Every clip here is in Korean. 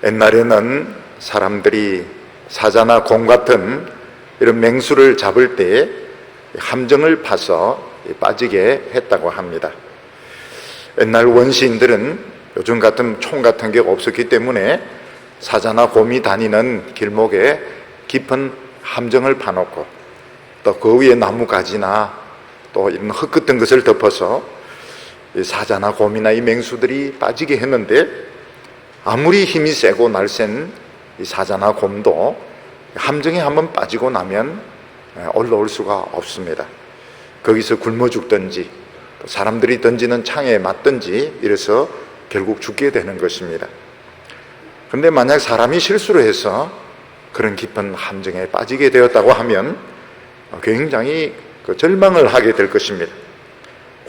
옛날에는 사람들이 사자나 곰 같은 이런 맹수를 잡을 때 함정을 파서 빠지게 했다고 합니다. 옛날 원시인들은 요즘 같은 총 같은 게 없었기 때문에 사자나 곰이 다니는 길목에 깊은 함정을 파놓고 또 그 위에 나무가지나 또 이런 흙 같은 것을 덮어서 이 사자나 곰이나 이 맹수들이 빠지게 했는데, 아무리 힘이 세고 날쌘 이 사자나 곰도 함정에 한번 빠지고 나면 올라올 수가 없습니다. 거기서 굶어 죽든지 사람들이 던지는 창에 맞든지 이래서 결국 죽게 되는 것입니다. 그런데 만약 사람이 실수를 해서 그런 깊은 함정에 빠지게 되었다고 하면 굉장히 절망을 하게 될 것입니다.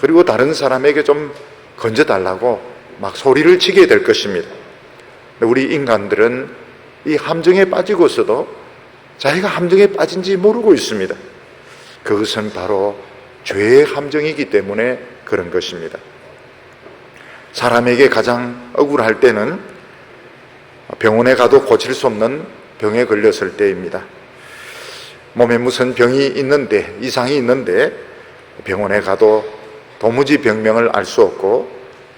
그리고 다른 사람에게 좀 건져달라고 막 소리를 치게 될 것입니다. 우리 인간들은 이 함정에 빠지고서도 자기가 함정에 빠진지 모르고 있습니다. 그것은 바로 죄의 함정이기 때문에 그런 것입니다. 사람에게 가장 억울할 때는 병원에 가도 고칠 수 없는 병에 걸렸을 때입니다. 몸에 무슨 병이 있는데, 이상이 있는데 병원에 가도 도무지 병명을 알 수 없고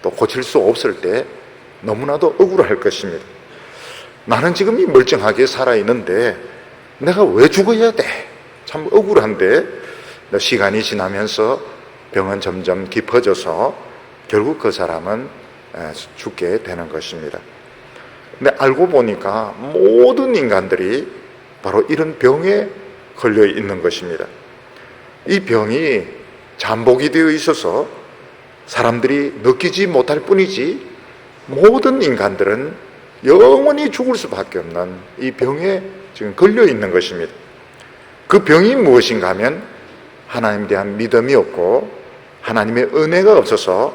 또 고칠 수 없을 때 너무나도 억울할 것입니다. 나는 지금 이 멀쩡하게 살아있는데 내가 왜 죽어야 돼? 참 억울한데, 시간이 지나면서 병은 점점 깊어져서 결국 그 사람은 죽게 되는 것입니다. 근데 알고 보니까 모든 인간들이 바로 이런 병에 걸려 있는 것입니다. 이 병이 잠복이 되어 있어서 사람들이 느끼지 못할 뿐이지 모든 인간들은 영원히 죽을 수밖에 없는 이 병에 지금 걸려 있는 것입니다. 그 병이 무엇인가 하면 하나님에 대한 믿음이 없고 하나님의 은혜가 없어서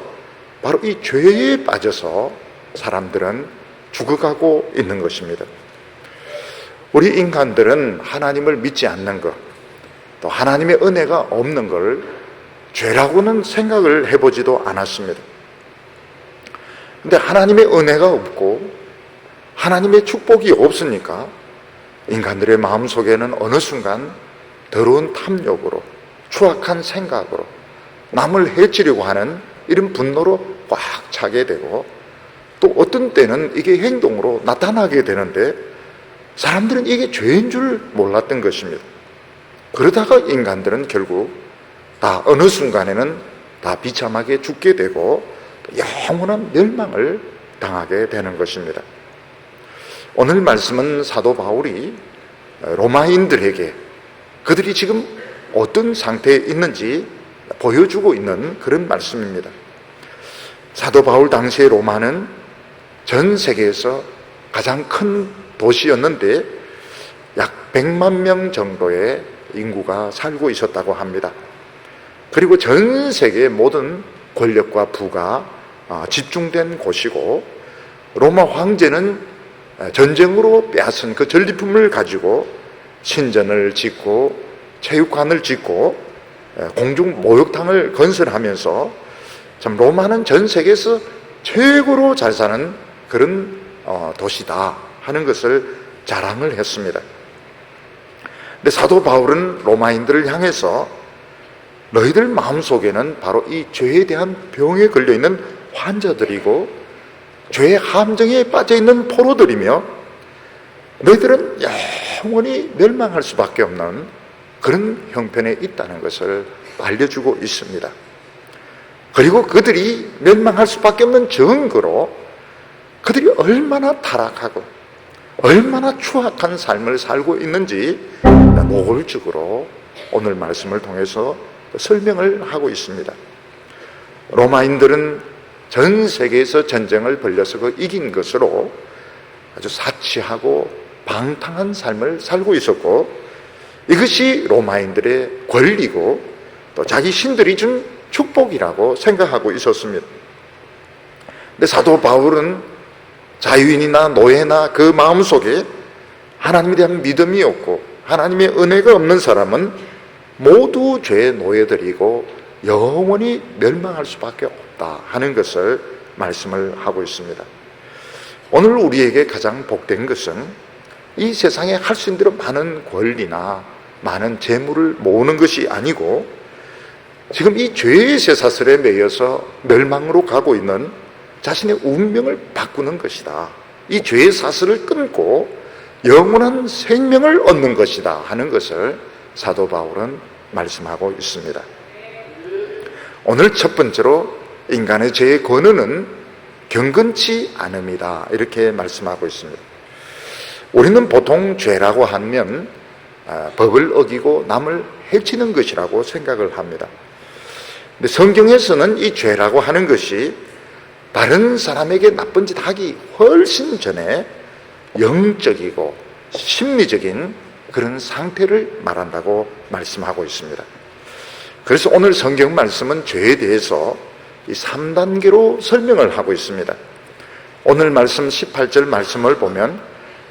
바로 이 죄에 빠져서 사람들은 죽어가고 있는 것입니다. 우리 인간들은 하나님을 믿지 않는 것, 또 하나님의 은혜가 없는 걸 죄라고는 생각을 해보지도 않았습니다. 그런데 하나님의 은혜가 없고 하나님의 축복이 없으니까 인간들의 마음속에는 어느 순간 더러운 탐욕으로, 추악한 생각으로, 남을 해치려고 하는 이런 분노로 꽉 차게 되고, 또 어떤 때는 이게 행동으로 나타나게 되는데 사람들은 이게 죄인 줄 몰랐던 것입니다. 그러다가 인간들은 결국 다 어느 순간에는 다 비참하게 죽게 되고 영원한 멸망을 당하게 되는 것입니다. 오늘 말씀은 사도 바울이 로마인들에게 그들이 지금 어떤 상태에 있는지 보여주고 있는 그런 말씀입니다. 사도 바울 당시의 로마는 전 세계에서 가장 큰 도시였는데 약 100만 명 정도의 인구가 살고 있었다고 합니다. 그리고 전 세계의 모든 권력과 부가 집중된 곳이고, 로마 황제는 전쟁으로 빼앗은 그 전리품을 가지고 신전을 짓고 체육관을 짓고 공중 목욕탕을 건설하면서 참 로마는 전 세계에서 최고로 잘 사는 그런 도시다 하는 것을 자랑을 했습니다. 근데 사도 바울은 로마인들을 향해서 너희들 마음속에는 바로 이 죄에 대한 병에 걸려있는 환자들이고 죄의 함정에 빠져있는 포로들이며 너희들은 영원히 멸망할 수밖에 없는 그런 형편에 있다는 것을 알려주고 있습니다. 그리고 그들이 멸망할 수밖에 없는 증거로 그들이 얼마나 타락하고 얼마나 추악한 삶을 살고 있는지 노골적으로 오늘 말씀을 통해서 설명을 하고 있습니다. 로마인들은 전 세계에서 전쟁을 벌여서 이긴 것으로 아주 사치하고 방탕한 삶을 살고 있었고, 이것이 로마인들의 권리고 또 자기 신들이 준 축복이라고 생각하고 있었습니다. 근데 사도 바울은 자유인이나 노예나 그 마음속에 하나님에 대한 믿음이 없고 하나님의 은혜가 없는 사람은 모두 죄의 노예들이고 영원히 멸망할 수밖에 없다 하는 것을 말씀을 하고 있습니다. 오늘 우리에게 가장 복된 것은 이 세상에 할 수 있는 대로 많은 권리나 많은 재물을 모으는 것이 아니고 지금 이 죄의 쇠사슬에 매여서 멸망으로 가고 있는 자신의 운명을 바꾸는 것이다. 이 죄의 사슬을 끊고 영원한 생명을 얻는 것이다 하는 것을 사도 바울은 말씀하고 있습니다. 오늘 첫 번째로 인간의 죄의 권위는 경건치 않음이다 이렇게 말씀하고 있습니다. 우리는 보통 죄라고 하면 법을 어기고 남을 해치는 것이라고 생각을 합니다. 근데 성경에서는 이 죄라고 하는 것이 다른 사람에게 나쁜 짓 하기 훨씬 전에 영적이고 심리적인 그런 상태를 말한다고 말씀하고 있습니다. 그래서 오늘 성경 말씀은 죄에 대해서 이 3단계로 설명을 하고 있습니다. 오늘 말씀 18절 말씀을 보면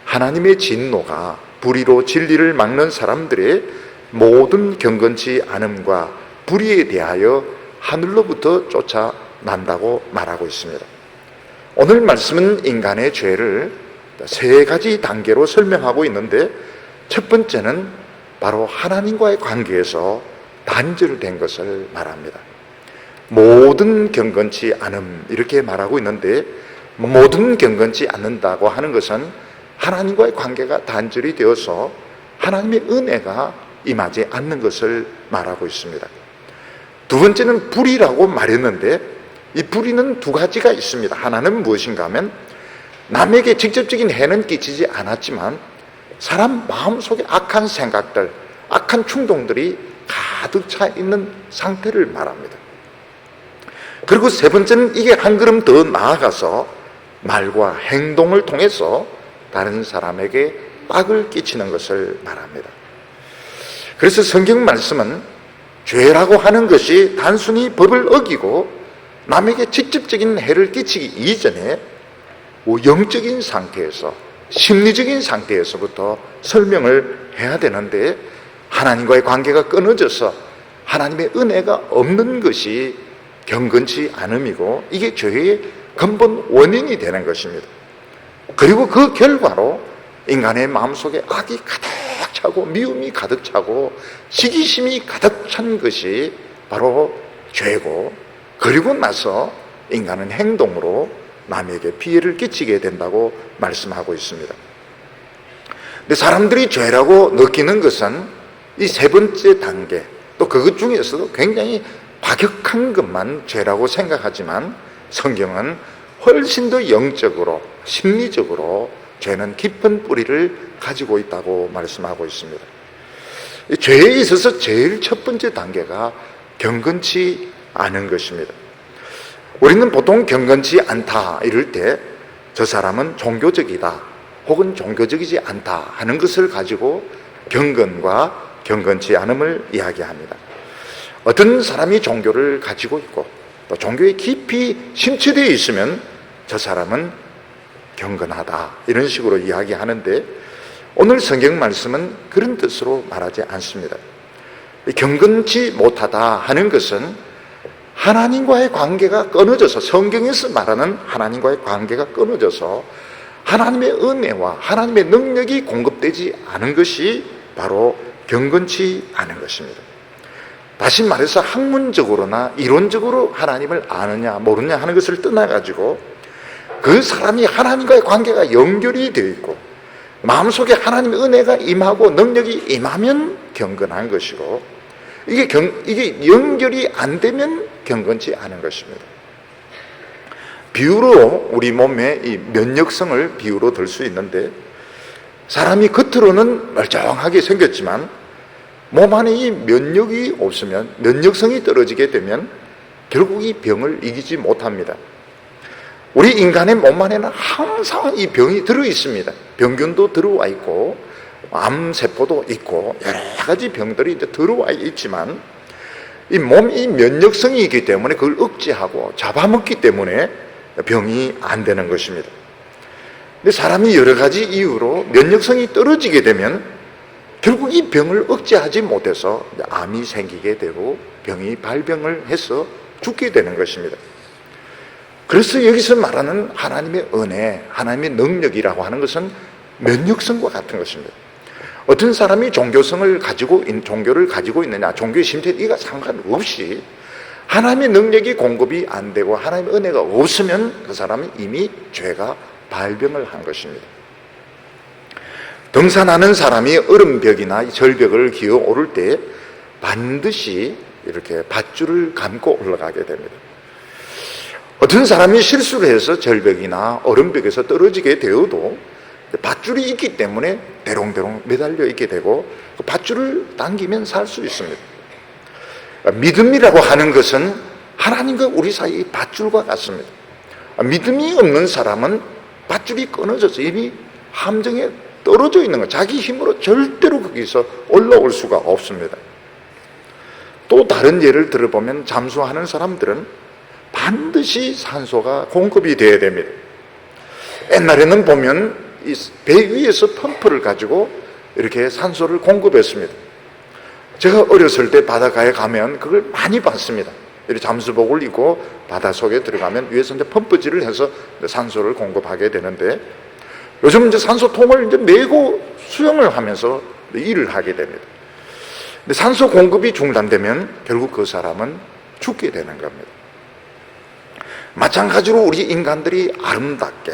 하나님의 진노가 불의로 진리를 막는 사람들의 모든 경건치 않음과 불의에 대하여 하늘로부터 쫓아난다고 말하고 있습니다. 오늘 말씀은 인간의 죄를 3가지 단계로 설명하고 있는데 첫 번째는 바로 하나님과의 관계에서 단절된 것을 말합니다. 모든 경건치 않음 이렇게 말하고 있는데 모든 경건치 않는다고 하는 것은 하나님과의 관계가 단절이 되어서 하나님의 은혜가 임하지 않는 것을 말하고 있습니다. 두 번째는 불의라고 말했는데 이 불의는 2가지가 있습니다. 하나는 무엇인가 하면 남에게 직접적인 해는 끼치지 않았지만 사람 마음속에 악한 생각들, 악한 충동들이 가득 차 있는 상태를 말합니다. 그리고 세 번째는 이게 한 걸음 더 나아가서 말과 행동을 통해서 다른 사람에게 악을 끼치는 것을 말합니다. 그래서 성경 말씀은 죄라고 하는 것이 단순히 법을 어기고 남에게 직접적인 해를 끼치기 이전에 영적인 상태에서 심리적인 상태에서부터 설명을 해야 되는데 하나님과의 관계가 끊어져서 하나님의 은혜가 없는 것이 경건치 않음이고 이게 죄의 근본 원인이 되는 것입니다. 그리고 그 결과로 인간의 마음속에 악이 가득 차고 미움이 가득 차고 시기심이 가득 찬 것이 바로 죄고 그리고 나서 인간은 행동으로 남에게 피해를 끼치게 된다고 말씀하고 있습니다. 근데 사람들이 죄라고 느끼는 것은 이 3번째 단계 또 그것 중에서도 굉장히 과격한 것만 죄라고 생각하지만 성경은 훨씬 더 영적으로 심리적으로 죄는 깊은 뿌리를 가지고 있다고 말씀하고 있습니다. 죄에 있어서 제일 첫 번째 단계가 경건치 않은 것입니다. 우리는 보통 경건치 않다 이럴 때 저 사람은 종교적이다 혹은 종교적이지 않다 하는 것을 가지고 경건과 경건치 않음을 이야기합니다. 어떤 사람이 종교를 가지고 있고 또 종교에 깊이 심취되어 있으면 저 사람은 경건하다 이런 식으로 이야기하는데 오늘 성경 말씀은 그런 뜻으로 말하지 않습니다. 경건치 못하다 하는 것은 하나님과의 관계가 끊어져서 성경에서 말하는 하나님과의 관계가 끊어져서 하나님의 은혜와 하나님의 능력이 공급되지 않은 것이 바로 경건치 않은 것입니다. 다시 말해서 학문적으로나 이론적으로 하나님을 아느냐 모르냐 하는 것을 떠나가지고 그 사람이 하나님과의 관계가 연결이 되어 있고 마음속에 하나님의 은혜가 임하고 능력이 임하면 경건한 것이고 이게 연결이 안 되면 경건치 않은 것입니다. 비유로 우리 몸의 이 면역성을 비유로 들 수 있는데 사람이 겉으로는 멀쩡하게 생겼지만 몸 안에 이 면역이 없으면 면역성이 떨어지게 되면 결국 이 병을 이기지 못합니다. 우리 인간의 몸 안에는 항상 이 병이 들어 있습니다. 병균도 들어와 있고 암세포도 있고 여러 가지 병들이 들어와 있지만 이 몸이 면역성이 있기 때문에 그걸 억제하고 잡아먹기 때문에 병이 안 되는 것입니다. 근데 사람이 여러 가지 이유로 면역성이 떨어지게 되면 결국 이 병을 억제하지 못해서 암이 생기게 되고 병이 발병을 해서 죽게 되는 것입니다. 그래서 여기서 말하는 하나님의 은혜, 하나님의 능력이라고 하는 것은 면역성과 같은 것입니다. 어떤 사람이 종교를 가지고 있느냐, 종교의 심태, 이가 상관없이 하나님의 능력이 공급이 안 되고 하나님의 은혜가 없으면 그 사람은 이미 죄가 발병을 한 것입니다. 등산하는 사람이 얼음벽이나 절벽을 기어 오를 때 반드시 이렇게 밧줄을 감고 올라가게 됩니다. 어떤 사람이 실수를 해서 절벽이나 얼음벽에서 떨어지게 되어도 밧줄이 있기 때문에 대롱대롱 매달려 있게 되고 그 밧줄을 당기면 살 수 있습니다. 믿음이라고 하는 것은 하나님과 우리 사이의 밧줄과 같습니다. 믿음이 없는 사람은 밧줄이 끊어져서 이미 함정에 떨어져 있는 것, 자기 힘으로 절대로 거기서 올라올 수가 없습니다. 또 다른 예를 들어보면 잠수하는 사람들은 반드시 산소가 공급이 되어야 됩니다. 옛날에는 보면 이 배 위에서 펌프를 가지고 이렇게 산소를 공급했습니다. 제가 어렸을 때 바닷가에 가면 그걸 많이 봤습니다. 이렇게 잠수복을 입고 바닷속에 들어가면 위에서 이제 펌프질을 해서 산소를 공급하게 되는데, 요즘 이제 산소통을 이제 메고 수영을 하면서 일을 하게 됩니다. 근데 산소 공급이 중단되면 결국 그 사람은 죽게 되는 겁니다. 마찬가지로 우리 인간들이 아름답게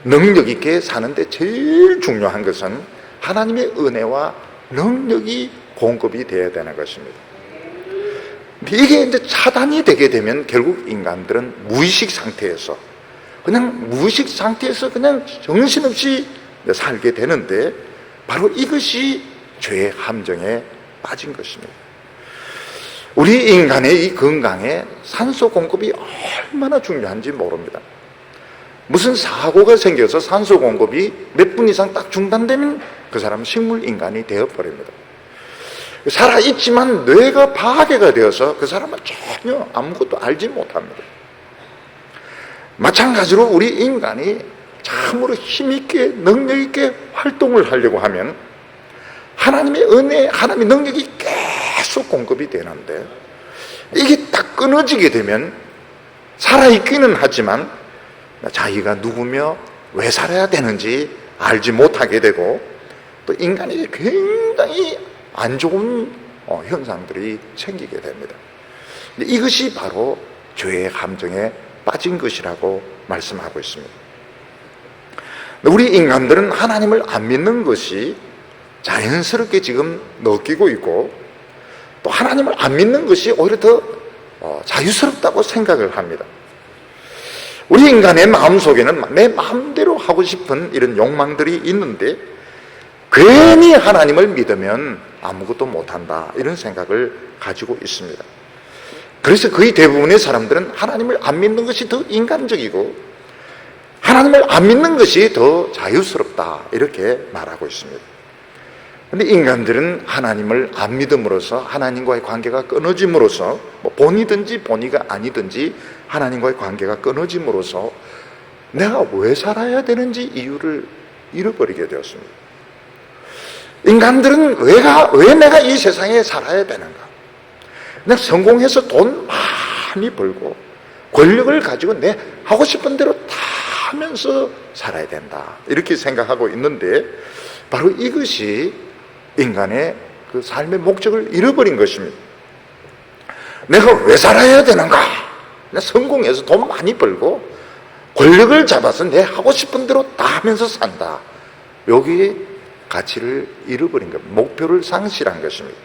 능력 있게 사는데 제일 중요한 것은 하나님의 은혜와 능력이 공급이 되어야 되는 것입니다. 근데 이게 이제 차단이 되게 되면 결국 인간들은 무의식 상태에서 그냥 정신없이 살게 되는데, 바로 이것이 죄의 함정에 빠진 것입니다. 우리 인간의 이 건강에 산소 공급이 얼마나 중요한지 모릅니다. 무슨 사고가 생겨서 산소 공급이 몇 분 이상 딱 중단되면 그 사람은 식물인간이 되어버립니다. 살아있지만 뇌가 파괴가 되어서 그 사람은 전혀 아무것도 알지 못합니다. 마찬가지로 우리 인간이 참으로 힘있게 능력있게 활동을 하려고 하면 하나님의 은혜, 하나님의 능력이 계속 공급이 되는데, 이게 딱 끊어지게 되면 살아있기는 하지만 자기가 누구며 왜 살아야 되는지 알지 못하게 되고, 또 인간에게 굉장히 안 좋은 현상들이 생기게 됩니다. 이것이 바로 죄의 함정에 빠진 것이라고 말씀하고 있습니다. 우리 인간들은 하나님을 안 믿는 것이 자연스럽게 지금 느끼고 있고, 또 하나님을 안 믿는 것이 오히려 더 자유스럽다고 생각을 합니다. 우리 인간의 마음속에는 내 마음대로 하고 싶은 이런 욕망들이 있는데, 괜히 하나님을 믿으면 아무것도 못한다, 이런 생각을 가지고 있습니다. 그래서 거의 대부분의 사람들은 하나님을 안 믿는 것이 더 인간적이고 하나님을 안 믿는 것이 더 자유스럽다, 이렇게 말하고 있습니다. 그런데 인간들은 하나님을 안 믿음으로써 하나님과의 관계가 끊어짐으로써, 본이든지 본이가 아니든지 하나님과의 관계가 끊어짐으로써 내가 왜 살아야 되는지 이유를 잃어버리게 되었습니다. 인간들은 왜 내가 이 세상에 살아야 되는가? 그냥 성공해서 돈 많이 벌고 권력을 가지고 내 하고 싶은 대로 다 하면서 살아야 된다, 이렇게 생각하고 있는데, 바로 이것이 인간의 그 삶의 목적을 잃어버린 것입니다. 내가 왜 살아야 되는가? 내가 성공해서 돈 많이 벌고 권력을 잡아서 내 하고 싶은 대로 다 하면서 산다, 여기에 가치를 잃어버린 것, 목표를 상실한 것입니다.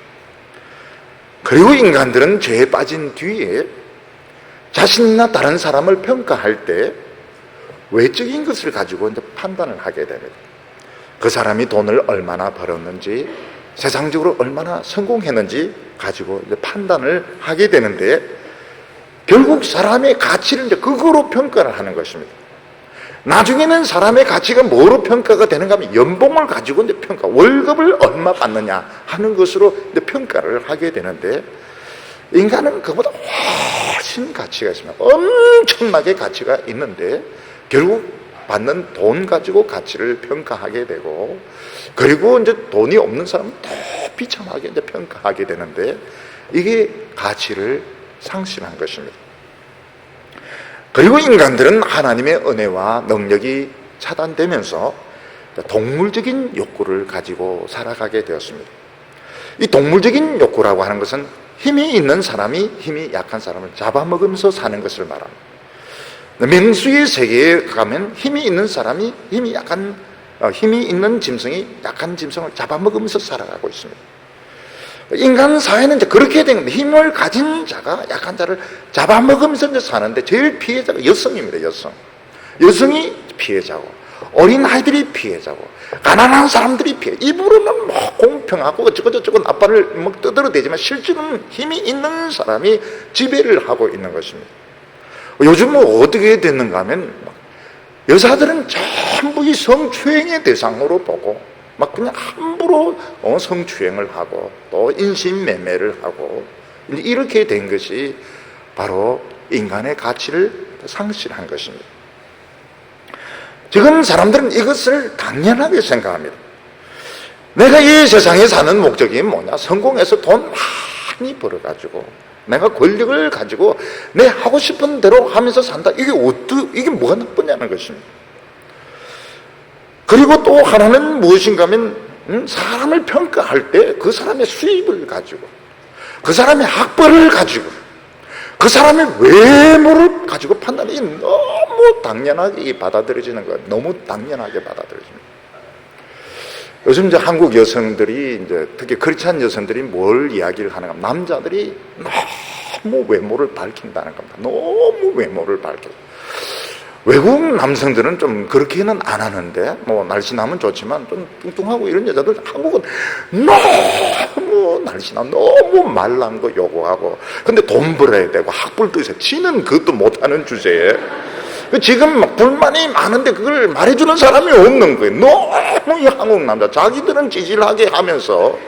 그리고 인간들은 죄에 빠진 뒤에 자신이나 다른 사람을 평가할 때 외적인 것을 가지고 이제 판단을 하게 됩니다. 그 사람이 돈을 얼마나 벌었는지, 세상적으로 얼마나 성공했는지 가지고 이제 판단을 하게 되는데, 결국 사람의 가치를 이제 그거로 평가를 하는 것입니다. 나중에는 사람의 가치가 뭐로 평가가 되는가 하면 연봉을 가지고 이제 월급을 얼마 받느냐 하는 것으로 이제 평가를 하게 되는데, 인간은 그보다 훨씬 가치가 있습니다. 엄청나게 가치가 있는데 결국 받는 돈 가지고 가치를 평가하게 되고, 그리고 이제 돈이 없는 사람은 더 비참하게 이제 평가하게 되는데, 이게 가치를 상실한 것입니다. 그리고 인간들은 하나님의 은혜와 능력이 차단되면서 동물적인 욕구를 가지고 살아가게 되었습니다. 이 동물적인 욕구라고 하는 것은 힘이 있는 사람이 힘이 약한 사람을 잡아먹으면서 사는 것을 말합니다. 맹수의 세계에 가면 힘이 있는 사람이 힘이 있는 짐승이 약한 짐승을 잡아먹으면서 살아가고 있습니다. 인간 사회는 이제 그렇게 된 겁니다. 힘을 가진 자가 약한 자를 잡아먹으면서 이제 사는데 제일 피해자가 여성입니다. 여성이 피해자고, 어린 아이들이 피해자고, 가난한 사람들이 피해. 입으로는 뭐 공평하고 어쩌고 나팔을 뭐 떠들어대지만 실제로는 힘이 있는 사람이 지배를 하고 있는 것입니다. 요즘은 어떻게 됐는가 하면 여자들은 전부 이 성추행의 대상으로 보고 막 그냥 함부로 성추행을 하고 또 인신매매를 하고 이렇게 된 것이 바로 인간의 가치를 상실한 것입니다. 지금 사람들은 이것을 당연하게 생각합니다. 내가 이 세상에 사는 목적이 뭐냐? 성공해서 돈 많이 벌어가지고 내가 권력을 가지고 내 하고 싶은 대로 하면서 산다. 이게 뭐가 나쁘냐는 것입니다. 그리고 또 하나는 무엇인가 하면 사람을 평가할 때 그 사람의 수입을 가지고, 그 사람의 학벌을 가지고, 그 사람의 외모를 가지고 판단이 너무 당연하게 받아들여지는 거예요. 너무 당연하게 받아들여집니다. 요즘 이제 한국 여성들이 이제 특히 크리스찬 여성들이 뭘 이야기를 하는가 하면 남자들이 너무 외모를 밝힌다는 겁니다. 너무 외모를 밝혀. 외국 남성들은 좀 그렇게는 안 하는데 뭐 날씬하면 좋지만 좀 뚱뚱하고 이런 여자들, 한국은 너무 날씬하고 너무 말란 거 요구하고, 근데 돈 벌어야 되고 학벌도 있어요. 지는 그것도 못하는 주제에 지금 막 불만이 많은데 그걸 말해주는 사람이 없는 거예요. 너무 이 한국 남자 자기들은 찌질하게 하면서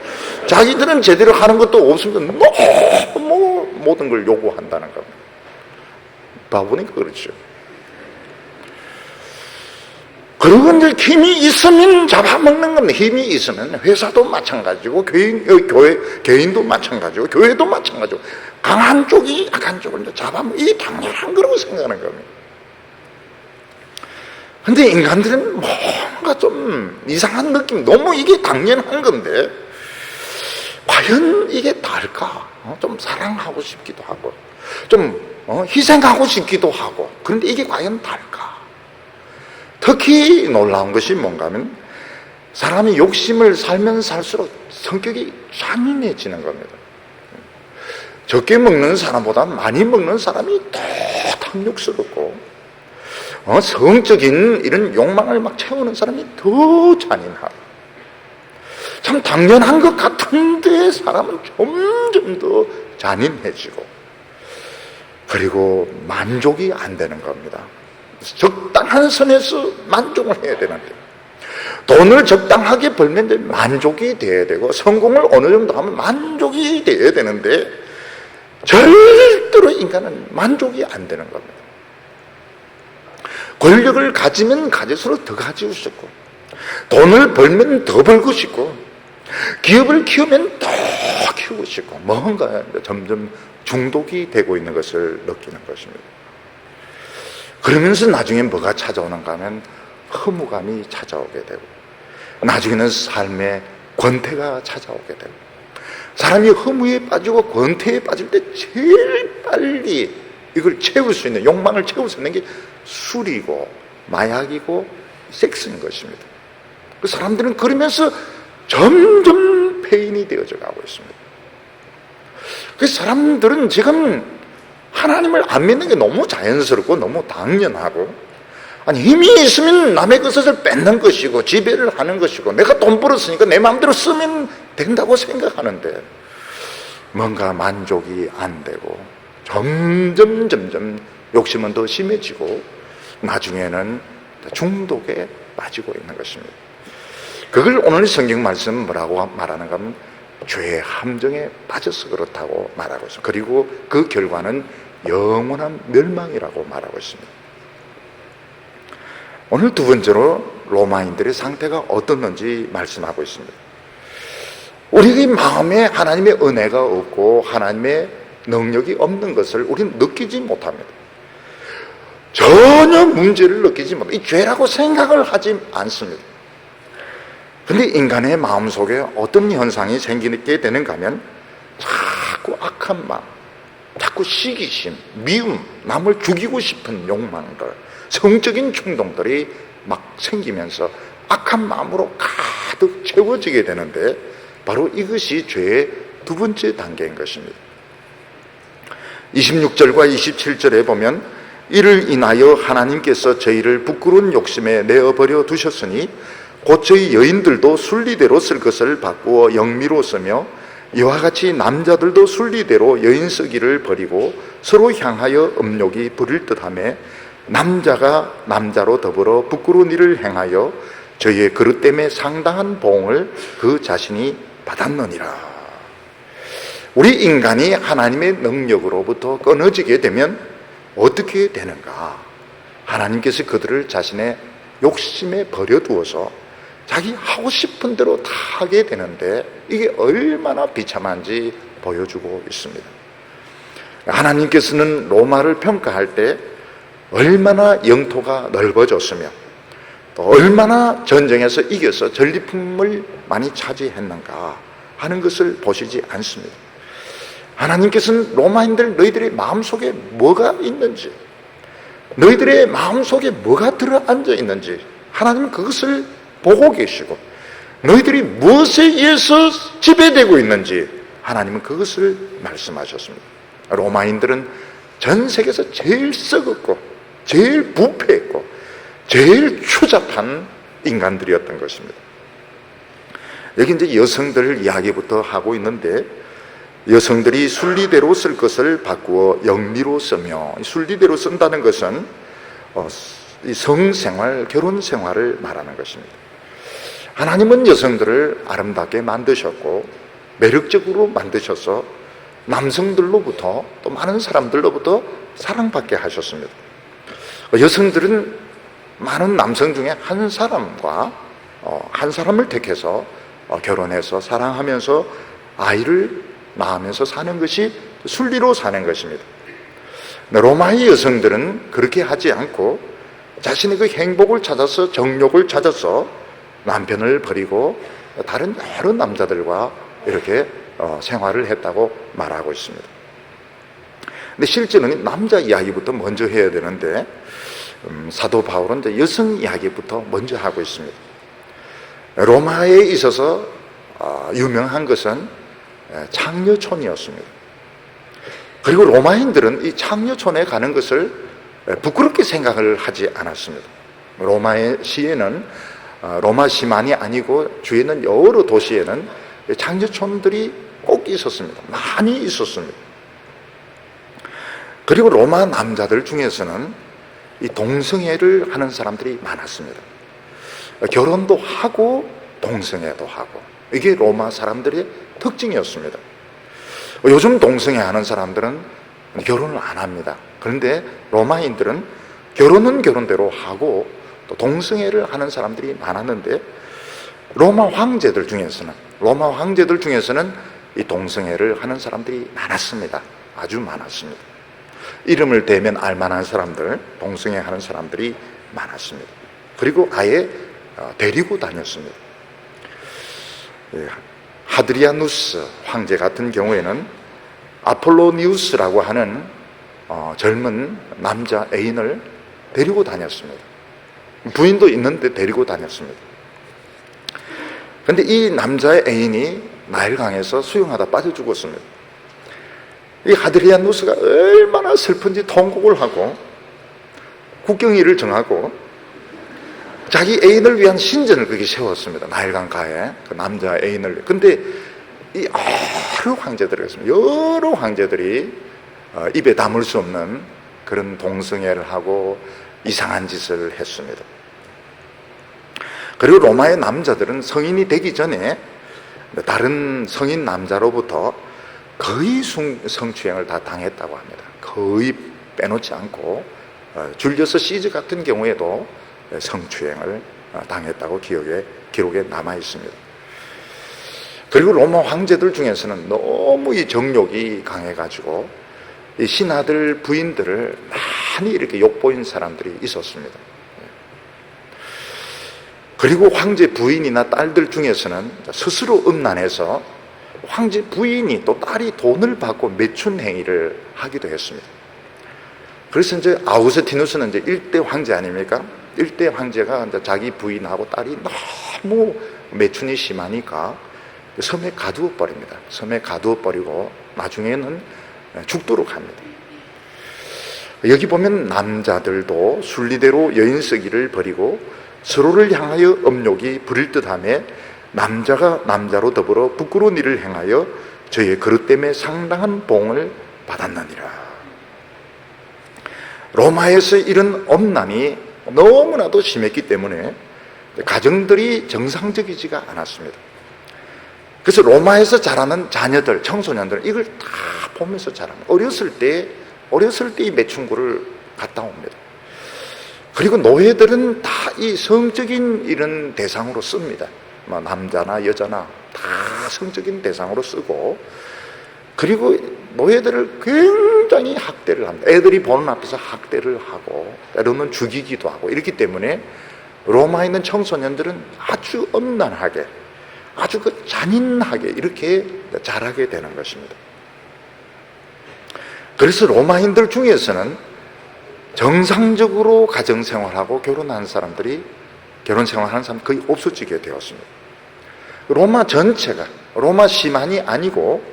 자기들은 제대로 하는 것도 없으면 너무 모든 걸 요구한다는 겁니다. 바보니까 그렇죠. 그리고 이제 힘이 있으면 잡아먹는 겁니다. 힘이 있으면 회사도 마찬가지고 개인도 마찬가지고 교회도 마찬가지고 강한 쪽이 약한 쪽을 이제 잡아먹는, 이게 당연한 거라고 생각하는 겁니다. 근데 인간들은 뭔가 좀 이상한 느낌, 너무 이게 당연한 건데 과연 이게 다를까? 좀 사랑하고 싶기도 하고 좀 희생하고 싶기도 하고, 그런데 이게 과연 다를까? 특히 놀라운 것이 뭔가 하면 사람이 욕심을 살면 살수록 성격이 잔인해지는 겁니다. 적게 먹는 사람보다 많이 먹는 사람이 더 탐욕스럽고 성적인 이런 욕망을 막 채우는 사람이 더 잔인하고, 참 당연한 것 같은데 사람은 점점 더 잔인해지고, 그리고 만족이 안 되는 겁니다. 적당한 선에서 만족을 해야 되는데, 돈을 적당하게 벌면 만족이 돼야 되고, 성공을 어느 정도 하면 만족이 돼야 되는데 절대로 인간은 만족이 안 되는 겁니다. 권력을 가지면 가질수록 더 가지고 싶고, 돈을 벌면 더 벌고 싶고, 기업을 키우면 더 키우고 싶고, 뭔가 점점 중독이 되고 있는 것을 느끼는 것입니다. 그러면서 나중에 뭐가 찾아오는가 하면 허무감이 찾아오게 되고, 나중에는 삶의 권태가 찾아오게 되고, 사람이 허무에 빠지고 권태에 빠질 때 제일 빨리 이걸 채울 수 있는, 욕망을 채울 수 있는 게 술이고 마약이고 섹스인 것입니다. 그 사람들은 그러면서 점점 폐인이 되어져 가고 있습니다. 그 사람들은 지금 하나님을 안 믿는 게 너무 자연스럽고 너무 당연하고, 아니 힘이 있으면 남의 것을 뺏는 것이고 지배를 하는 것이고, 내가 돈 벌었으니까 내 마음대로 쓰면 된다고 생각하는데 뭔가 만족이 안 되고 점점 욕심은 더 심해지고 나중에는 중독에 빠지고 있는 것입니다. 그걸 오늘 성경 말씀 뭐라고 말하는가 하면 죄의 함정에 빠져서 그렇다고 말하고 있습니다. 그리고 그 결과는 영원한 멸망이라고 말하고 있습니다. 오늘 두 번째로 로마인들의 상태가 어떻는지 말씀하고 있습니다. 우리 마음에 하나님의 은혜가 없고 하나님의 능력이 없는 것을 우리는 느끼지 못합니다. 전혀 문제를 느끼지 못하고 이 죄라고 생각을 하지 않습니다. 근데 인간의 마음속에 어떤 현상이 생기게 되는가 하면 자꾸 악한 마음, 자꾸 시기심, 미움, 남을 죽이고 싶은 욕망들, 성적인 충동들이 막 생기면서 악한 마음으로 가득 채워지게 되는데 바로 이것이 죄의 두 번째 단계인 것입니다. 26절과 27절에 보면 이를 인하여 하나님께서 저희를 부끄러운 욕심에 내어버려 두셨으니 곧 저희 여인들도 순리대로 쓸 것을 바꾸어 영미로 쓰며 이와 같이 남자들도 순리대로 여인 쓰기를 버리고 서로 향하여 음욕이 부릴 듯하며 남자가 남자로 더불어 부끄러운 일을 행하여 저희의 그릇됨에 상당한 보응을 그 자신이 받았느니라. 우리 인간이 하나님의 능력으로부터 끊어지게 되면 어떻게 되는가? 하나님께서 그들을 자신의 욕심에 버려두어서 자기 하고 싶은 대로 다 하게 되는데 이게 얼마나 비참한지 보여주고 있습니다. 하나님께서는 로마를 평가할 때 얼마나 영토가 넓어졌으며 또 얼마나 전쟁에서 이겨서 전리품을 많이 차지했는가 하는 것을 보시지 않습니다. 하나님께서는 로마인들 너희들의 마음속에 뭐가 있는지, 너희들의 마음속에 뭐가 들어앉아 있는지 하나님은 그것을 보고 계시고, 너희들이 무엇에 의해서 지배되고 있는지 하나님은 그것을 말씀하셨습니다. 로마인들은 전 세계에서 제일 썩었고 제일 부패했고 제일 추잡한 인간들이었던 것입니다. 여기 이제 여성들 이야기부터 하고 있는데, 여성들이 순리대로 쓸 것을 바꾸어 영리로 쓰며, 순리대로 쓴다는 것은 성생활, 결혼생활을 말하는 것입니다. 하나님은 여성들을 아름답게 만드셨고 매력적으로 만드셔서 남성들로부터 또 많은 사람들로부터 사랑받게 하셨습니다. 여성들은 많은 남성 중에 한 사람과 한 사람을 택해서 결혼해서 사랑하면서 아이를 낳으면서 사는 것이 순리로 사는 것입니다. 로마의 여성들은 그렇게 하지 않고 자신의 그 행복을 찾아서, 정욕을 찾아서 남편을 버리고 다른 여러 남자들과 이렇게 생활을 했다고 말하고 있습니다. 근데 실제는 남자 이야기부터 먼저 해야 되는데 사도 바울은 이제 여성 이야기부터 먼저 하고 있습니다. 로마에 있어서 유명한 것은 창녀촌이었습니다. 그리고 로마인들은 이 창녀촌에 가는 것을 부끄럽게 생각을 하지 않았습니다. 로마의 시에는, 로마 시만이 아니고 주위에 있는 여러 도시에는 창녀촌들이 꼭 있었습니다. 많이 있었습니다. 그리고 로마 남자들 중에서는 이 동성애를 하는 사람들이 많았습니다. 결혼도 하고 동성애도 하고, 이게 로마 사람들의 특징이었습니다. 요즘 동성애 하는 사람들은 결혼을 안 합니다. 그런데 로마인들은 결혼은 결혼대로 하고 또 동성애를 하는 사람들이 많았는데, 로마 황제들 중에서는 이 동성애를 하는 사람들이 많았습니다. 아주 많았습니다. 이름을 대면 알만한 사람들, 동성애 하는 사람들이 많았습니다. 그리고 아예 데리고 다녔습니다. 하드리아누스 황제 같은 경우에는 아폴로니우스라고 하는 젊은 남자 애인을 데리고 다녔습니다. 부인도 있는데 데리고 다녔습니다. 그런데 이 남자의 애인이 나일강에서 수영하다 빠져 죽었습니다. 이 하드리아누스가 얼마나 슬픈지 통곡을 하고 국경일을 정하고 자기 애인을 위한 신전을 거기 세웠습니다. 나일강 가에 그 남자 애인을. 근데 이 여러 황제들이 있습니다. 여러 황제들이 입에 담을 수 없는 그런 동성애를 하고 이상한 짓을 했습니다. 그리고 로마의 남자들은 성인이 되기 전에 다른 성인 남자로부터 거의 성추행을 다 당했다고 합니다. 거의 빼놓지 않고 줄리어스 시저 같은 경우에도 성추행을 당했다고 기록에 남아 있습니다. 그리고 로마 황제들 중에서는 너무 이 정욕이 강해가지고 이 신하들 부인들을 많이 이렇게 욕보인 사람들이 있었습니다. 그리고 황제 부인이나 딸들 중에서는 스스로 음란해서 황제 부인이 또 딸이 돈을 받고 매춘 행위를 하기도 했습니다. 그래서 이제 아우구스티누스는 이제 1대 황제 아닙니까? 1대 황제가 이제 자기 부인하고 딸이 너무 매춘이 심하니까 섬에 가두어 버립니다. 섬에 가두어 버리고 나중에는 죽도록 합니다. 여기 보면 남자들도 순리대로 여인쓰기를 버리고 서로를 향하여 음욕이 부릴 듯하며 남자가 남자로 더불어 부끄러운 일을 행하여 저의 그릇 때문에 상당한 보응을 받았느니라. 로마에서 이런 엄난이 너무나도 심했기 때문에 가정들이 정상적이지가 않았습니다. 그래서 로마에서 자라는 자녀들, 청소년들은 이걸 다 보면서 자랍니다. 어렸을 때 이 매춘구를 갔다 옵니다. 그리고 노예들은 다 이 성적인 이런 대상으로 씁니다. 뭐 남자나 여자나 다 성적인 대상으로 쓰고, 그리고 노예들을 굉장히 학대를 합니다. 애들이 보는 앞에서 학대를 하고 때로는 죽이기도 하고 이렇기 때문에 로마에 있는 청소년들은 아주 엄난하게, 아주 그 잔인하게 이렇게 자라게 되는 것입니다. 그래서 로마인들 중에서는 정상적으로 가정생활하고 결혼하는 사람들이, 결혼생활하는 사람 거의 없어지게 되었습니다. 로마 전체가, 로마 시만이 아니고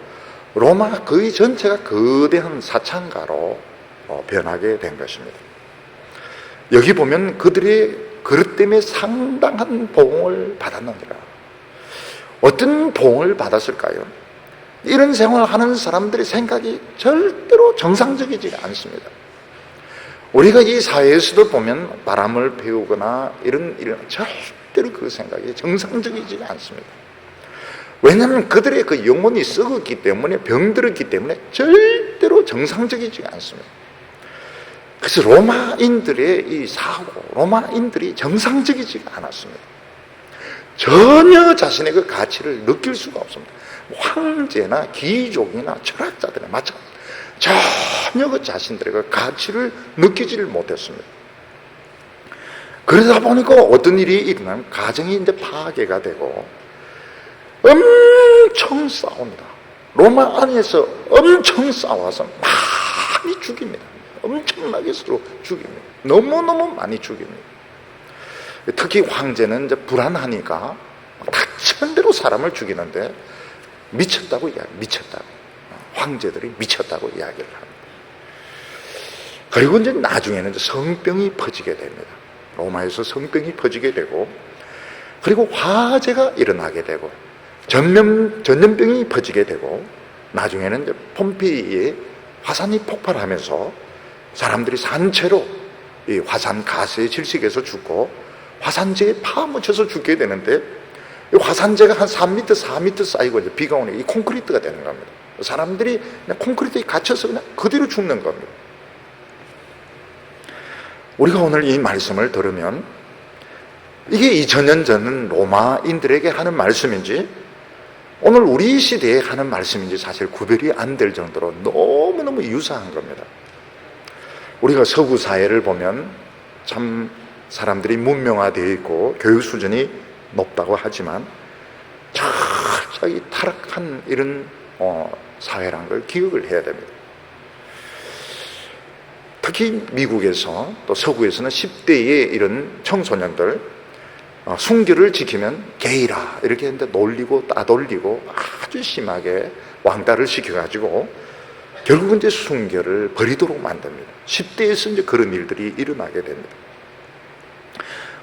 로마 거의 전체가 거대한 사창가로 변하게 된 것입니다. 여기 보면 그들의 그릇 때문에 상당한 보응을 받았느니라. 어떤 보응을 받았을까요? 이런 생활하는 사람들의 생각이 절대로 정상적이지 않습니다. 우리가 이 사회에서도 보면 바람을 피우거나 이런 절대로 그 생각이 정상적이지 않습니다. 왜냐하면 그들의 그 영혼이 썩었기 때문에, 병들었기 때문에 절대로 정상적이지 않습니다. 그래서 로마인들의 이 사고, 로마인들이 정상적이지가 않았습니다. 전혀 자신의 그 가치를 느낄 수가 없습니다. 황제나 귀족이나 철학자들은 마찬가지, 전혀 그 자신들의 그 가치를 느끼지를 못했습니다. 그러다 보니까 어떤 일이 일어나면 가정이 이제 파괴가 되고 엄청 싸웁니다. 로마 안에서 엄청 싸워서 많이 죽입니다. 엄청나게 서로 죽입니다. 너무너무 많이 죽입니다. 특히 황제는 이제 불안하니까 닥치는 대로 사람을 죽이는데 미쳤다고 이야기해요. 미쳤다고. 황제들이 미쳤다고 이야기를 합니다. 그리고 이제 나중에는 이제 성병이 퍼지게 됩니다. 로마에서 성병이 퍼지게 되고, 그리고 화재가 일어나게 되고, 전염병이 퍼지게 되고, 나중에는 이제 폼페이에 화산이 폭발하면서 사람들이 산채로 이 화산 가스에 질식해서 죽고 화산재에 파묻혀서 죽게 되는데, 이 화산재가 한 3m, 4m 쌓이고 이제 비가 오니까 이 콘크리트가 되는 겁니다. 사람들이 그냥 콘크리트에 갇혀서 그냥 그대로 죽는 겁니다. 우리가 오늘 이 말씀을 들으면 이게 2000년 전 로마인들에게 하는 말씀인지 오늘 우리 시대에 하는 말씀인지 사실 구별이 안 될 정도로 너무너무 유사한 겁니다. 우리가 서구 사회를 보면 참 사람들이 문명화되어 있고 교육 수준이 높다고 하지만 철저히 타락한 이런 사회라는 걸 기억을 해야 됩니다. 특히 미국에서 또 서구에서는 10대의 이런 청소년들 순결을 지키면 게이라 이렇게 했는데 놀리고 따돌리고 아주 심하게 왕따를 시켜가지고 결국은 이제 순결을 버리도록 만듭니다. 10대에서 이제 그런 일들이 일어나게 됩니다.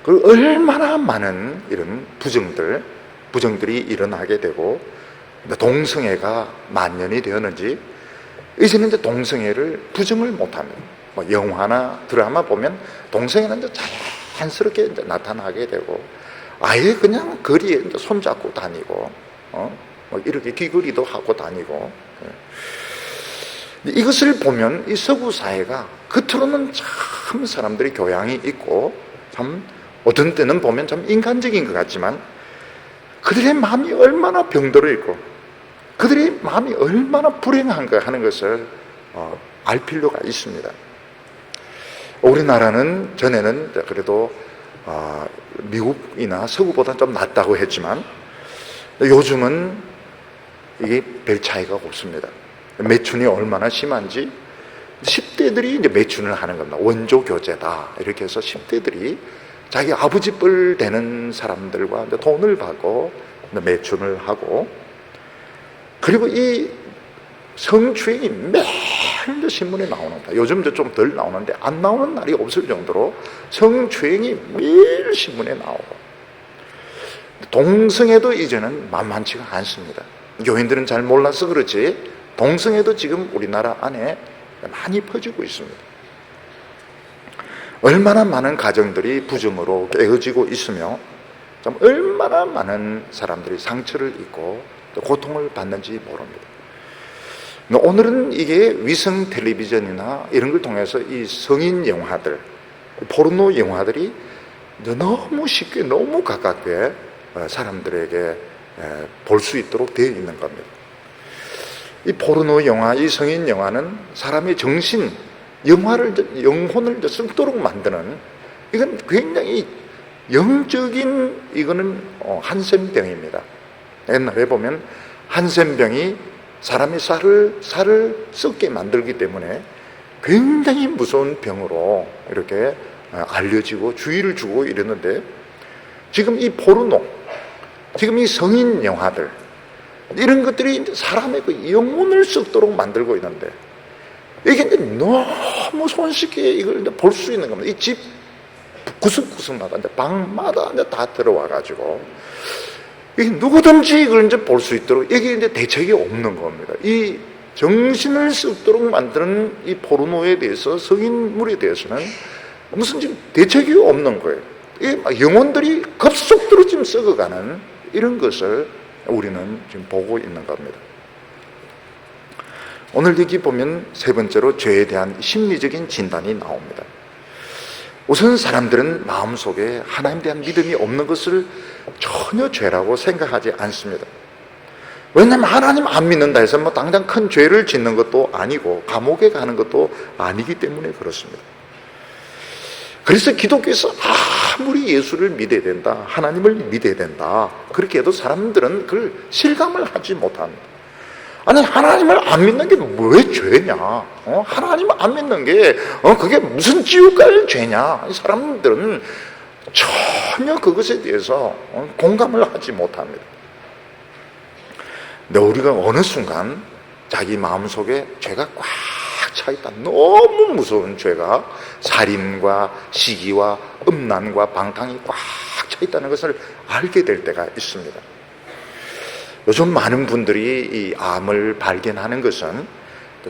그리고 얼마나 많은 이런 부정들이 일어나게 되고 동성애가 만연이 되었는지 이제는 이제 동성애를 부정을 못합니다. 뭐 영화나 드라마 보면 동성애는 이제 자연스럽게 이제 나타나게 되고 아예 그냥 거리에 이제 손잡고 다니고 뭐 이렇게 귀걸이도 하고 다니고 이것을 보면 이 서구 사회가 겉으로는 참 사람들이 교양이 있고 참 어떤 때는 보면 참 인간적인 것 같지만 그들의 마음이 얼마나 병들어 있고 그들의 마음이 얼마나 불행한가 하는 것을 알 필요가 있습니다. 우리나라는 전에는 그래도 미국이나 서구보다 좀 낫다고 했지만 요즘은 이게 별 차이가 없습니다. 매춘이 얼마나 심한지 10대들이 이제 매춘을 하는 겁니다. 원조 교제다 이렇게 해서 10대들이 자기 아버지 뻘 되는 사람들과 이제 돈을 받고 매춘을 하고, 그리고 이 성추행이 매일 신문에 나오는다. 요즘 좀 덜 나오는데 안 나오는 날이 없을 정도로 성추행이 매일 신문에 나오고, 동성애도 이제는 만만치가 않습니다. 교인들은 잘 몰라서 그렇지 동성애도 지금 우리나라 안에 많이 퍼지고 있습니다. 얼마나 많은 가정들이 부정으로 깨어지고 있으며 참 얼마나 많은 사람들이 상처를 입고 또 고통을 받는지 모릅니다. 오늘은 이게 위성 텔레비전이나 이런 걸 통해서 이 성인 영화들, 포르노 영화들이 너무 쉽게 너무 가깝게 사람들에게 볼 수 있도록 되어 있는 겁니다. 이 포르노 영화, 이 성인 영화는 사람의 정신, 영혼을 썩도록 만드는, 이건 굉장히 영적인, 이거는 한센병입니다. 옛날에 보면 한센병이 사람의 살을 썩게 만들기 때문에 굉장히 무서운 병으로 이렇게 알려지고 주의를 주고 이랬는데, 지금 이 포르노, 지금 이 성인 영화들, 이런 것들이 사람의 그 영혼을 썩도록 만들고 있는데, 이게 이제 너무 손쉽게 이걸 볼 수 있는 겁니다. 이 집 구석구석마다, 방마다 다 들어와가지고, 이게 누구든지 이걸 이제 볼 수 있도록, 이게 이제 대책이 없는 겁니다. 이 정신을 썩도록 만드는 이 포르노에 대해서, 성인물에 대해서는 무슨 지금 대책이 없는 거예요. 이게 영혼들이 급속도로 지금 썩어가는 이런 것을 우리는 지금 보고 있는 겁니다. 오늘 여기 보면 세 번째로 죄에 대한 심리적인 진단이 나옵니다. 우선 사람들은 마음속에 하나님에 대한 믿음이 없는 것을 전혀 죄라고 생각하지 않습니다. 왜냐하면 하나님 안 믿는다 해서 뭐 당장 큰 죄를 짓는 것도 아니고 감옥에 가는 것도 아니기 때문에 그렇습니다. 그래서 기독교에서 아무리 예수를 믿어야 된다, 하나님을 믿어야 된다, 그렇게 해도 사람들은 그걸 실감을 하지 못합니다. 아니, 하나님을 안 믿는 게 왜 죄냐? 하나님을 안 믿는 게 그게 무슨 지옥 갈 죄냐? 사람들은 전혀 그것에 대해서 공감을 하지 못합니다. 근데 우리가 어느 순간 자기 마음속에 죄가 꽉 차있다, 너무 무서운 죄가, 살인과 시기와 음란과 방탕이 꽉 차있다는 것을 알게 될 때가 있습니다. 요즘 많은 분들이 이 암을 발견하는 것은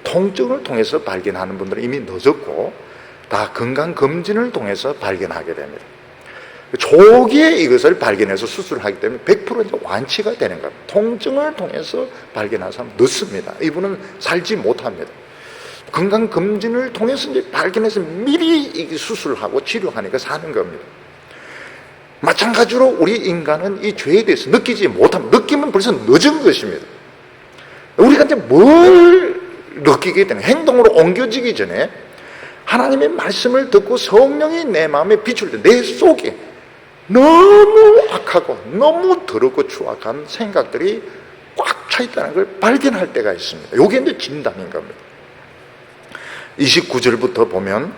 통증을 통해서 발견하는 분들은 이미 늦었고, 다 건강검진을 통해서 발견하게 됩니다. 조기에 이것을 발견해서 수술을 하기 때문에 100% 이제 완치가 되는 겁니다. 통증을 통해서 발견한 사람은 늦습니다. 이분은 살지 못합니다. 건강검진을 통해서 이제 발견해서 미리 수술을 하고 치료하니까 사는 겁니다. 마찬가지로 우리 인간은 이 죄에 대해서 느끼지 못합니다. 느끼면 벌써 늦은 것입니다. 우리가 이제 뭘 느끼게 되는, 행동으로 옮겨지기 전에 하나님의 말씀을 듣고 성령이 내 마음에 비출 때 내 속에 너무 악하고 너무 더럽고 추악한 생각들이 꽉 차 있다는 걸 발견할 때가 있습니다. 이게 이제 진단인 겁니다. 29절부터 보면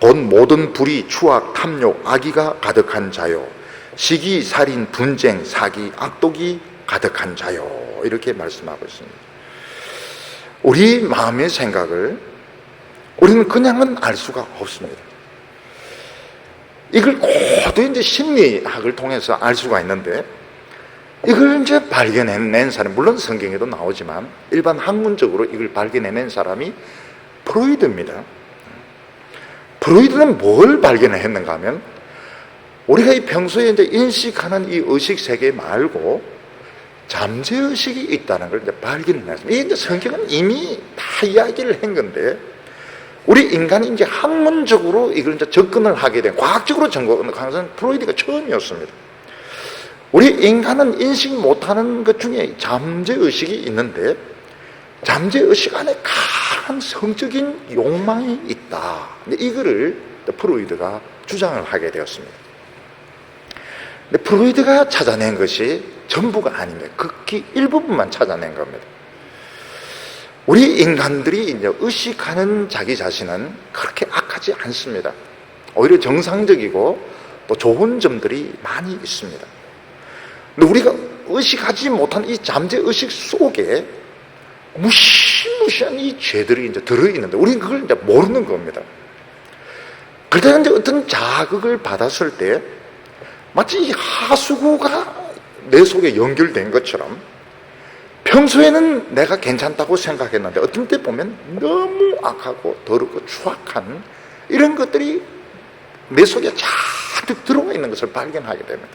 곧 모든 불의, 추악, 탐욕, 악의가 가득한 자요, 시기, 살인, 분쟁, 사기, 악독이 가득한 자요, 이렇게 말씀하고 있습니다. 우리 마음의 생각을 우리는 그냥은 알 수가 없습니다. 이걸 고도 이제 심리학을 통해서 알 수가 있는데, 이걸 이제 발견해낸 사람, 물론 성경에도 나오지만 일반 학문적으로 이걸 발견해낸 사람이 프로이드입니다. 프로이드는 뭘 발견했는가 하면, 우리가 이 평소에 이제 인식하는 이 의식 세계 말고 잠재의식이 있다는 걸 이제 발견했습니다. 이게 이제 성경은 이미 다 이야기를 한 건데, 우리 인간이 이제 학문적으로 이걸 이제 접근을 하게 된, 과학적으로 접근하는 것은 프로이드가 처음이었습니다. 우리 인간은 인식 못하는 것 중에 잠재의식이 있는데, 잠재의식 안에 강한 성적인 욕망이 있다. 근데 이거를 프로이드가 주장을 하게 되었습니다. 근데 프로이드가 찾아낸 것이 전부가 아닙니다. 극히 일부분만 찾아낸 겁니다. 우리 인간들이 이제 의식하는 자기 자신은 그렇게 악하지 않습니다. 오히려 정상적이고 또 좋은 점들이 많이 있습니다. 근데 우리가 의식하지 못한 이 잠재의식 속에 무시무시한 이 죄들이 이제 들어있는데 우리는 그걸 이제 모르는 겁니다. 그때 이제 어떤 자극을 받았을 때 마치 이 하수구가 내 속에 연결된 것처럼 평소에는 내가 괜찮다고 생각했는데 어떤 때 보면 너무 악하고 더럽고 추악한 이런 것들이 내 속에 잔뜩 들어와 있는 것을 발견하게 됩니다.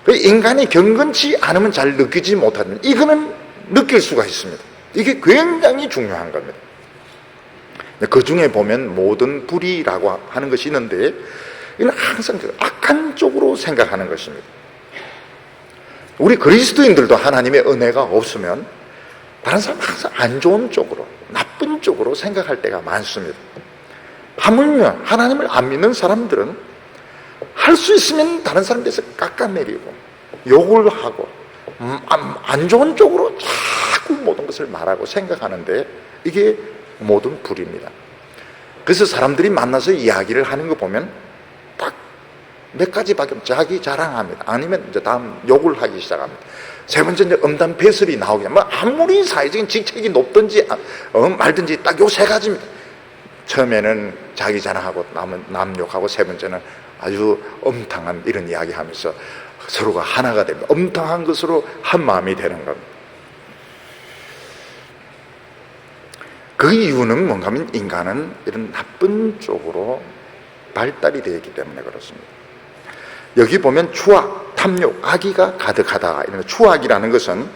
인간이 경건치 않으면 잘 느끼지 못하면 이거는 느낄 수가 있습니다. 이게 굉장히 중요한 겁니다. 그 중에 보면 모든 불의라고 하는 것이 있는데 이건 항상 악한 쪽으로 생각하는 것입니다. 우리 그리스도인들도 하나님의 은혜가 없으면 다른 사람 항상 안 좋은 쪽으로, 나쁜 쪽으로 생각할 때가 많습니다. 하물며 하나님을 안 믿는 사람들은 할 수 있으면 다른 사람들에서 깎아내리고 욕을 하고 안 좋은 쪽으로 자꾸 모든 것을 말하고 생각하는데 이게 모든 불의입니다. 그래서 사람들이 만나서 이야기를 하는 거 보면 딱 몇 가지밖에 없죠. 자기 자랑합니다. 아니면 이제 다음 욕을 하기 시작합니다. 세 번째 이제 음담 배설이 나오게 뭐 아무리 사회적인 직책이 높든지 말든지 딱 요 세 가지입니다. 처음에는 자기 자랑하고 남 욕하고 세 번째는 아주 엄탕한 이런 이야기하면서 서로가 하나가 됩니다. 엄탕한 것으로 한 마음이 되는 겁니다. 그 이유는 뭔가 하면 인간은 이런 나쁜 쪽으로 발달이 되어 있기 때문에 그렇습니다. 여기 보면 추악, 탐욕, 악의가 가득하다. 이런 추악이라는 것은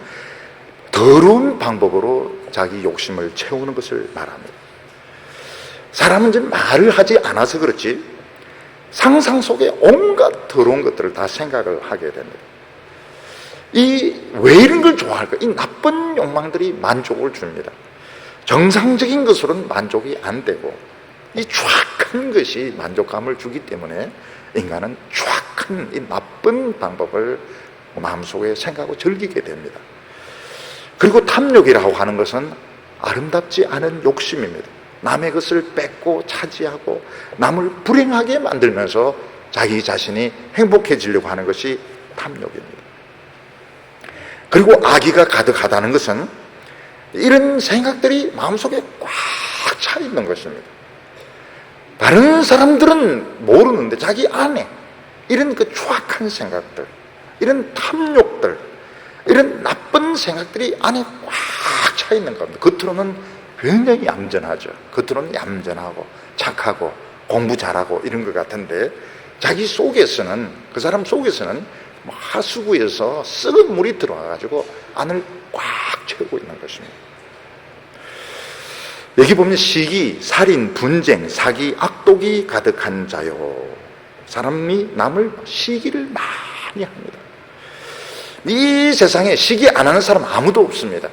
더러운 방법으로 자기 욕심을 채우는 것을 말합니다. 사람은 이제 말을 하지 않아서 그렇지 상상 속에 온갖 더러운 것들을 다 생각을 하게 됩니다. 왜 이런 걸 좋아할까? 이 나쁜 욕망들이 만족을 줍니다. 정상적인 것으로는 만족이 안 되고 이 추악한 것이 만족감을 주기 때문에 인간은 추악한 이 나쁜 방법을 마음속에 생각하고 즐기게 됩니다. 그리고 탐욕이라고 하는 것은 아름답지 않은 욕심입니다. 남의 것을 뺏고 차지하고 남을 불행하게 만들면서 자기 자신이 행복해지려고 하는 것이 탐욕입니다. 그리고 악의가 가득하다는 것은 이런 생각들이 마음속에 꽉 차 있는 것입니다. 다른 사람들은 모르는데 자기 안에 이런 그 추악한 생각들, 이런 탐욕들, 이런 나쁜 생각들이 안에 꽉 차 있는 겁니다. 겉으로는 굉장히 얌전하죠. 겉으로는 얌전하고 착하고 공부 잘하고 이런 것 같은데 자기 속에서는, 그 사람 속에서는 하수구에서 썩은 물이 들어와가지고 안을 꽉 채우고 있는 것입니다. 여기 보면 시기, 살인, 분쟁, 사기, 악독이 가득한 자요. 사람이 남을 시기를 많이 합니다. 이 세상에 시기 안 하는 사람 아무도 없습니다.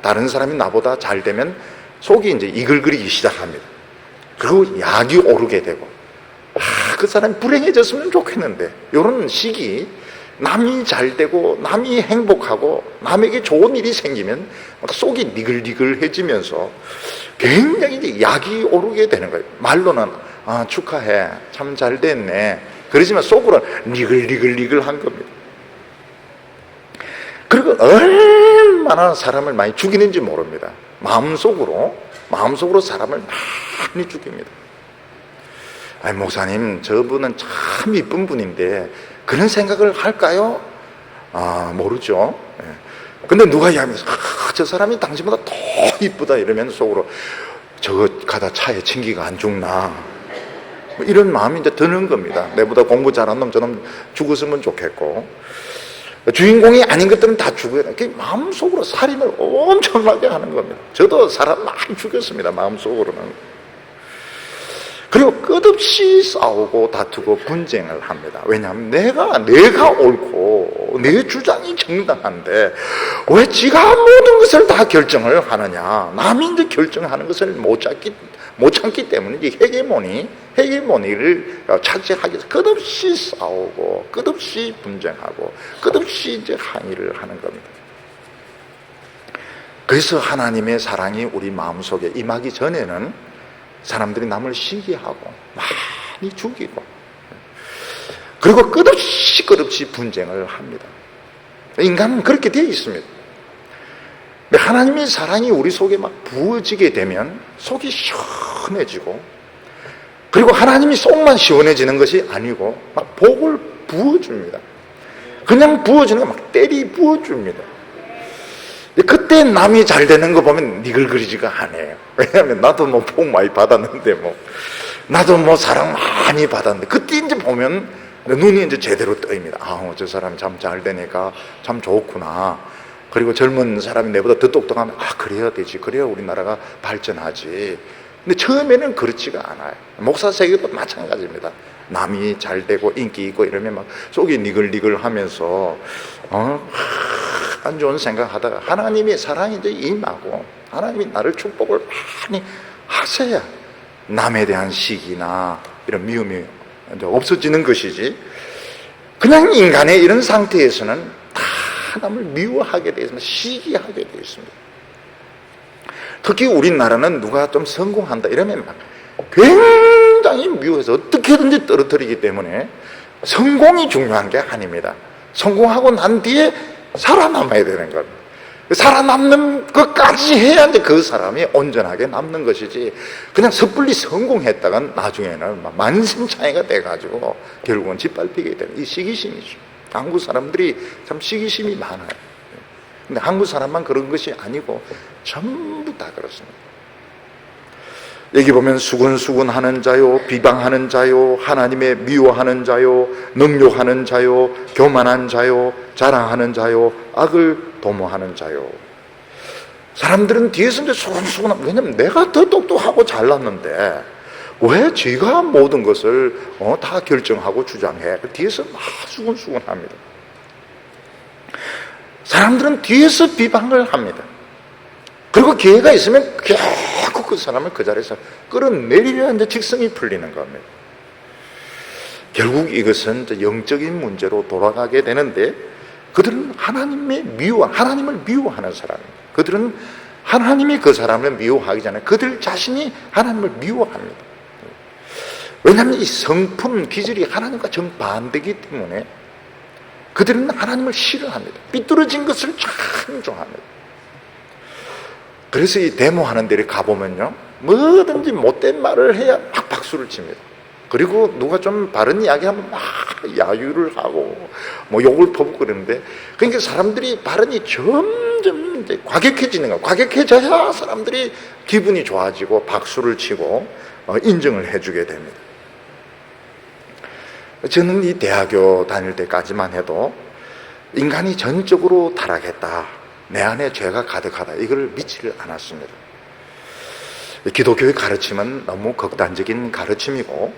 다른 사람이 나보다 잘 되면 속이 이제 이글거리기 시작합니다. 그리고 약이 오르게 되고, 그 사람이 불행해졌으면 좋겠는데, 이런 시기, 남이 잘 되고 남이 행복하고 남에게 좋은 일이 생기면 속이 니글니글해지면서 굉장히 이제 약이 오르게 되는 거예요. 말로는 축하해, 참 잘 됐네, 그러지만 속으로는 니글니글한 겁니다. 그리고 얼마나 사람을 많이 죽이는지 모릅니다. 마음속으로 사람을 많이 죽입니다. 아니, 목사님, 저분은 참 이쁜 분인데 그런 생각을 할까요? 모르죠. 근데 누가 이야기하면서 저 사람이 당신보다 더 이쁘다 이러면 속으로 저거 가다 차에 친기가 안 죽나, 뭐 이런 마음이 이제 드는 겁니다. 내보다 공부 잘한 놈 저놈 죽었으면 좋겠고, 주인공이 아닌 것들은 다 죽어야 돼. 마음속으로 살인을 엄청나게 하는 겁니다. 저도 사람 많이 죽였습니다, 마음속으로는. 그리고 끝없이 싸우고 다투고 분쟁을 합니다. 왜냐하면 내가 옳고 내 주장이 정당한데 왜 지가 모든 것을 다 결정을 하느냐. 남이 이제 결정하는 것을 못 참기 때문에 이 헤게모니를 차지하기 위해서 끝없이 싸우고 끝없이 분쟁하고 끝없이 이제 항의를 하는 겁니다. 그래서 하나님의 사랑이 우리 마음속에 임하기 전에는 사람들이 남을 시기하고 많이 죽이고 그리고 끝없이 분쟁을 합니다. 인간은 그렇게 되어 있습니다. 하나님의 사랑이 우리 속에 막 부어지게 되면 속이 시원해지고, 그리고 하나님이 속만 시원해지는 것이 아니고 막 복을 부어줍니다. 그냥 부어주는 거 막 때리 부어줍니다. 그때 남이 잘 되는 거 보면 니글거리지가 않아요. 왜냐하면 나도 뭐 복 많이 받았는데 나도 뭐 사랑 많이 받았는데 그때 이제 보면 눈이 이제 제대로 떠입니다. 저 사람이 참 잘 되니까 참 좋구나. 그리고 젊은 사람이 내보다 더 똑똑하면 그래야 되지, 그래야 우리나라가 발전하지. 근데 처음에는 그렇지가 않아요. 목사 세계도 마찬가지입니다. 남이 잘 되고 인기 있고 이러면 막 속이 니글니글 하면서 안 좋은 생각하다가 하나님의 사랑이 이제 임하고 하나님이 나를 축복을 많이 하셔야 남에 대한 시기나 이런 미움이 이제 없어지는 것이지, 그냥 인간의 이런 상태에서는 다 남을 미워하게 되어 있습니다. 시기하게 되어 있습니다. 특히 우리나라는 누가 좀 성공한다 이러면 막 굉장히 미워해서 어떻게든지 떨어뜨리기 때문에 성공이 중요한 게 아닙니다. 성공하고 난 뒤에 살아남아야 되는 겁니다. 살아남는 것까지 해야 이제 그 사람이 온전하게 남는 것이지, 그냥 섣불리 성공했다간 나중에는 만신창이가 돼가지고 결국은 짓밟히게 되는 이 시기심이죠. 한국 사람들이 참 시기심이 많아요. 근데 한국 사람만 그런 것이 아니고 전부 다 그렇습니다. 여기 보면 수군수군하는 자요, 비방하는 자요, 하나님의 미워하는 자요, 능욕하는 자요, 교만한 자요, 자랑하는 자요, 악을 도모하는 자요. 사람들은 뒤에서 이제 수군수군하고, 왜냐면 내가 더 똑똑하고 잘났는데 왜 쥐가 모든 것을 다 결정하고 주장해? 뒤에서 막 수군수군합니다. 사람들은 뒤에서 비방을 합니다. 그리고 기회가 있으면 결국 그 사람을 그 자리에서 끌어내리려 이제 직성이 풀리는 겁니다. 결국 이것은 이제 영적인 문제로 돌아가게 되는데, 그들은 하나님을 미워하는 사람입니다. 그들은 하나님이 그 사람을 미워하기 전에 그들 자신이 하나님을 미워합니다. 왜냐하면 이 성품, 기질이 하나님과 정반대이기 때문에 그들은 하나님을 싫어합니다. 삐뚤어진 것을 참 좋아합니다. 그래서 이 데모하는 데를 가보면요, 뭐든지 못된 말을 해야 막 박수를 칩니다. 그리고 누가 좀 바른 이야기하면 막 야유를 하고 뭐 욕을 퍼붓고 그러는데, 그러니까 사람들이 발언이 점점 이제 과격해지는 거예요. 과격해져야 사람들이 기분이 좋아지고 박수를 치고 인정을 해주게 됩니다. 저는 이 대학교 다닐 때까지만 해도 인간이 전적으로 타락했다, 내 안에 죄가 가득하다, 이걸 믿지를 않았습니다. 기독교의 가르침은 너무 극단적인 가르침이고,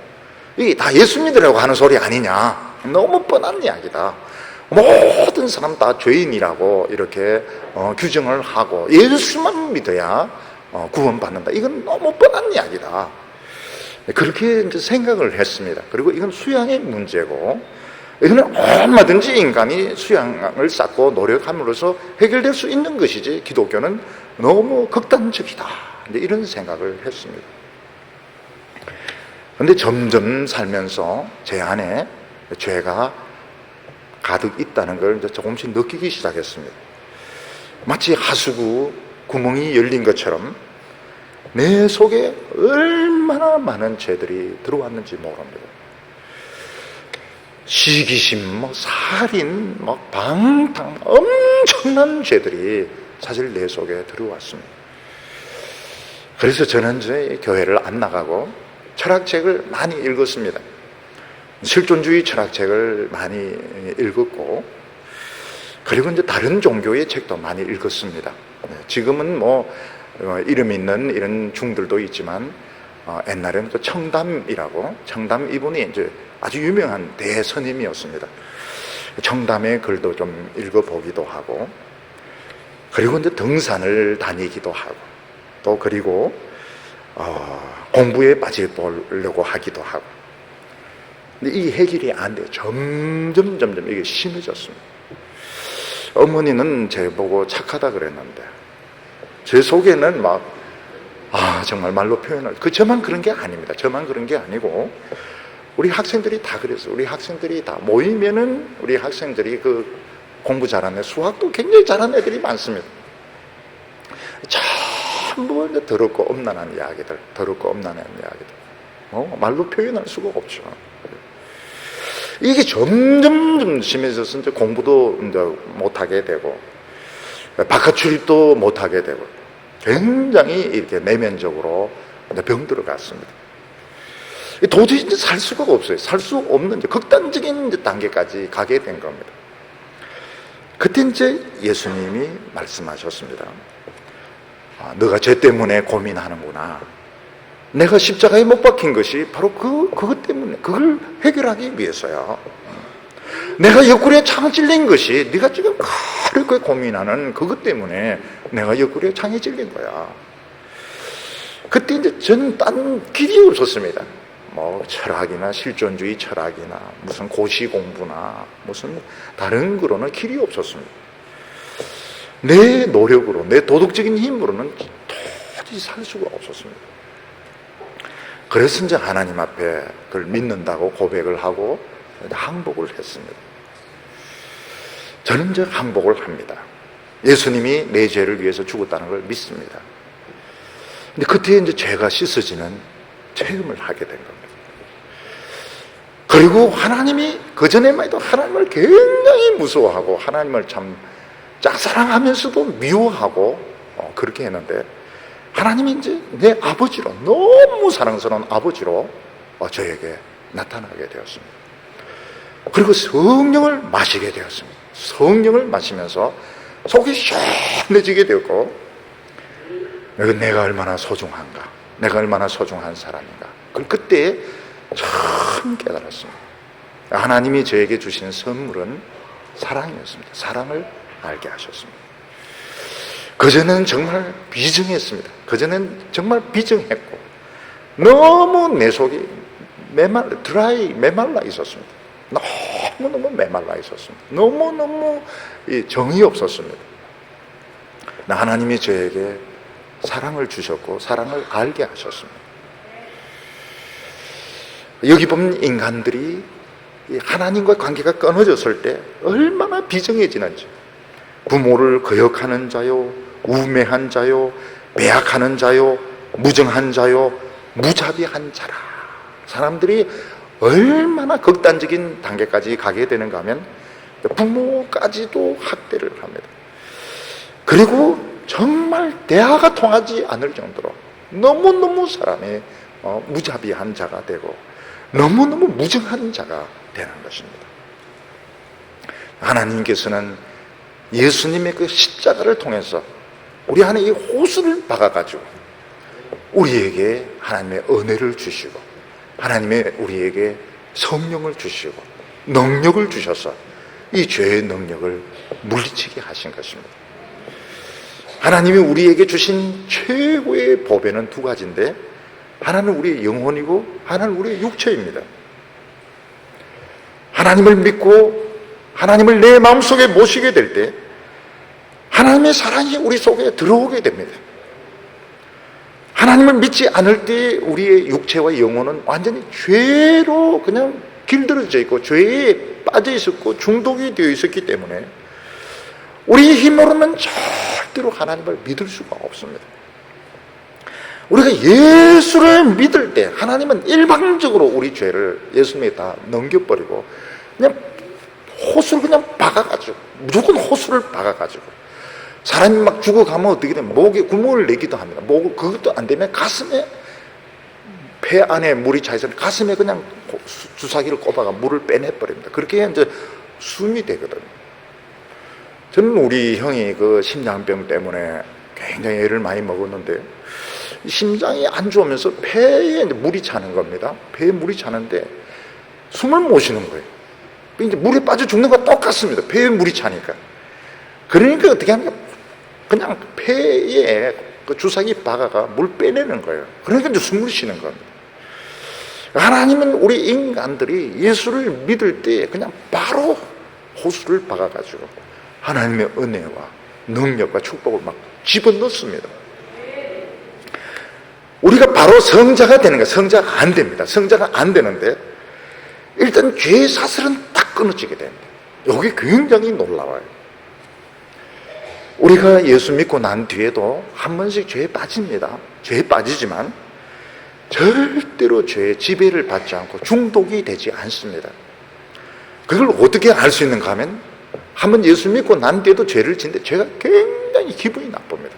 이게 다 예수 믿으라고 하는 소리 아니냐, 너무 뻔한 이야기다. 모든 사람 다 죄인이라고 이렇게 규정을 하고 예수만 믿어야 구원받는다, 이건 너무 뻔한 이야기다. 그렇게 이제 생각을 했습니다. 그리고 이건 수양의 문제고, 이거는 얼마든지 인간이 수양을 쌓고 노력함으로써 해결될 수 있는 것이지, 기독교는 너무 극단적이다, 이제 이런 생각을 했습니다. 그런데 점점 살면서 제 안에 죄가 가득 있다는 걸 이제 조금씩 느끼기 시작했습니다. 마치 하수구 구멍이 열린 것처럼 내 속에 얼마나 많은 죄들이 들어왔는지 모릅니다. 시기심, 살인, 방탕, 엄청난 죄들이 사실 내 속에 들어왔습니다. 그래서 저는 이제 교회를 안 나가고 철학책을 많이 읽었습니다. 실존주의 철학책을 많이 읽었고, 그리고 이제 다른 종교의 책도 많이 읽었습니다. 지금은 이름 있는 이런 중들도 있지만, 옛날에는 그 청담이라고, 청담 이분이 이제 아주 유명한 대선임이었습니다. 청담의 글도 좀 읽어보기도 하고, 그리고 이제 등산을 다니기도 하고, 또 그리고 공부에 빠져보려고 하기도 하고. 근데 이 해결이 안 돼요. 점점 이게 심해졌습니다. 어머니는 제 보고 착하다 그랬는데 제 속에는 정말 말로 표현할 저만 그런 게 아닙니다. 저만 그런 게 아니고 우리 학생들이 다 그랬어요. 우리 학생들이 다 모이면은 우리 학생들이 공부 잘하는 애, 수학도 굉장히 잘하는 애들이 많습니다. 전부 더럽고 엄난한 이야기들, 말로 표현할 수가 없죠. 이게 점점 심해져서 이제 공부도 이제 못하게 되고, 바깥 출입도 못하게 되고, 굉장히 이렇게 내면적으로 병들어 갔습니다. 도저히 이제 살 수가 없어요. 살 수 없는 극단적인 단계까지 가게 된 겁니다. 그때 이제 예수님이 말씀하셨습니다. 너가 죄 때문에 고민하는구나. 내가 십자가에 못 박힌 것이 바로 그것 때문에, 그걸 해결하기 위해서야. 내가 옆구리에 창 찔린 것이 네가 지금 그렇게 고민하는 그것 때문에 내가 옆구리에 창이 찔린 거야. 그때 이제 저는 딴 길이 없었습니다. 철학이나 실존주의 철학이나 무슨 고시 공부나 무슨 다른 거로는 길이 없었습니다. 내 노력으로, 내 도덕적인 힘으로는 도저히 살 수가 없었습니다. 그래서 이제 하나님 앞에 그걸 믿는다고 고백을 하고 항복을 했습니다. 저는 이제 항복을 합니다. 예수님이 내 죄를 위해서 죽었다는 걸 믿습니다. 근데 그때 이제 죄가 씻어지는 체험을 하게 된 겁니다. 그리고 하나님이 그전에만 해도 하나님을 굉장히 무서워하고 하나님을 참 짝사랑하면서도 미워하고 그렇게 했는데 하나님이 이제 내 아버지로, 너무 사랑스러운 아버지로 저에게 나타나게 되었습니다. 그리고 성령을 마시게 되었습니다. 성령을 마시면서 속이 시원해지게 되었고, 내가 얼마나 소중한가, 내가 얼마나 소중한 사람인가. 그때 처음 깨달았습니다. 하나님이 저에게 주신 선물은 사랑이었습니다. 사랑을 알게 하셨습니다. 그전에는 정말 비정했습니다. 그전에는 정말 비정했고 너무 내 속이 메말라 있었습니다. 너무너무 메말라 있었습니다. 너무너무 정이 없었습니다. 하나님이 저에게 사랑을 주셨고 사랑을 알게 하셨습니다. 여기 보면 인간들이 하나님과 관계가 끊어졌을 때 얼마나 비정해지는지, 부모를 거역하는 자요, 우매한 자요, 배약하는 자요, 무정한 자요, 무자비한 자라. 사람들이 얼마나 극단적인 단계까지 가게 되는가 하면 부모까지도 학대를 합니다. 그리고 정말 대화가 통하지 않을 정도로 너무너무 사람이 무자비한 자가 되고 너무너무 무정한 자가 되는 것입니다. 하나님께서는 예수님의 그 십자가를 통해서 우리 안에 이 호수를 박아가지고 우리에게 하나님의 은혜를 주시고 하나님의 우리에게 성령을 주시고 능력을 주셔서 이 죄의 능력을 물리치게 하신 것입니다. 하나님이 우리에게 주신 최고의 보배는 두 가지인데, 하나는 우리의 영혼이고 하나는 우리의 육체입니다. 하나님을 믿고 하나님을 내 마음속에 모시게 될 때 하나님의 사랑이 우리 속에 들어오게 됩니다. 하나님을 믿지 않을 때 우리의 육체와 영혼은 완전히 죄로 그냥 길들여져 있고 죄에 빠져 있었고 중독이 되어 있었기 때문에 우리의 힘으로는 절대로 하나님을 믿을 수가 없습니다. 우리가 예수를 믿을 때 하나님은 일방적으로 우리 죄를 예수님에 다 넘겨버리고 그냥 호수를 그냥 박아가지고, 무조건 호수를 박아가지고, 사람이 막 죽어가면 어떻게 되면 목에 구멍을 내기도 합니다. 그것도 안 되면 가슴에, 폐 안에 물이 차 있으면 가슴에 그냥 주사기를 꼽아가 물을 빼내버립니다. 그렇게 해야 이제 숨이 되거든요. 저는 우리 형이 그 심장병 때문에 굉장히 애를 많이 먹었는데, 심장이 안 좋으면서 폐에 물이 차는 겁니다. 폐에 물이 차는데 숨을 못 쉬는 거예요. 이제 물에 빠져 죽는 것과 똑같습니다. 폐에 물이 차니까. 그러니까 어떻게 합니까? 그냥 폐에 그 주사기 박아가 물 빼내는 거예요. 그러니까 이제 숨을 쉬는 겁니다. 하나님은 우리 인간들이 예수를 믿을 때 그냥 바로 호수를 박아가지고 하나님의 은혜와 능력과 축복을 막 집어넣습니다. 우리가 바로 성자가 되는 거예요. 성자가 안 됩니다. 성자가 안 되는데 일단 죄의 사슬은 딱 끊어지게 됩니다. 이게 굉장히 놀라워요. 우리가 예수 믿고 난 뒤에도 한 번씩 죄에 빠집니다. 죄에 빠지지만 절대로 죄의 지배를 받지 않고 중독이 되지 않습니다. 그걸 어떻게 알 수 있는가 하면 한번 예수 믿고 난 뒤에도 죄를 짓는데 죄가 굉장히 기분이 나쁩니다.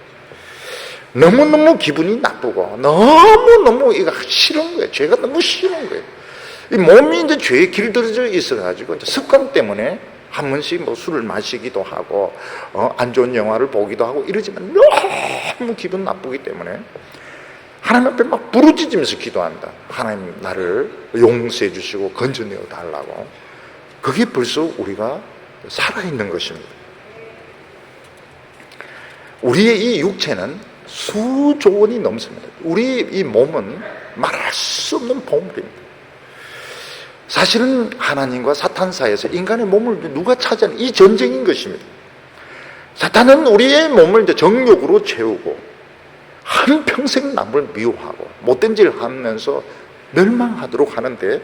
너무너무 기분이 나쁘고 너무너무 이거 싫은 거예요. 죄가 너무 싫은 거예요. 이 몸이 이제 죄에 길들여져 있어가지고 이제 습관 때문에 한 번씩 뭐 술을 마시기도 하고 안 좋은 영화를 보기도 하고 이러지만 너무 기분 나쁘기 때문에 하나님 앞에 막 부르짖으면서 기도한다. 하나님 나를 용서해 주시고 건져내어 달라고. 그게 벌써 우리가 살아있는 것입니다. 우리의 이 육체는 수조 원이 넘습니다. 우리 이 몸은 말할 수 없는 보물입니다. 사실은 하나님과 사탄 사이에서 인간의 몸을 누가 차지하는 이 전쟁인 것입니다. 사탄은 우리의 몸을 이제 정욕으로 채우고 한평생 남을 미워하고 못된 짓을 하면서 멸망하도록 하는데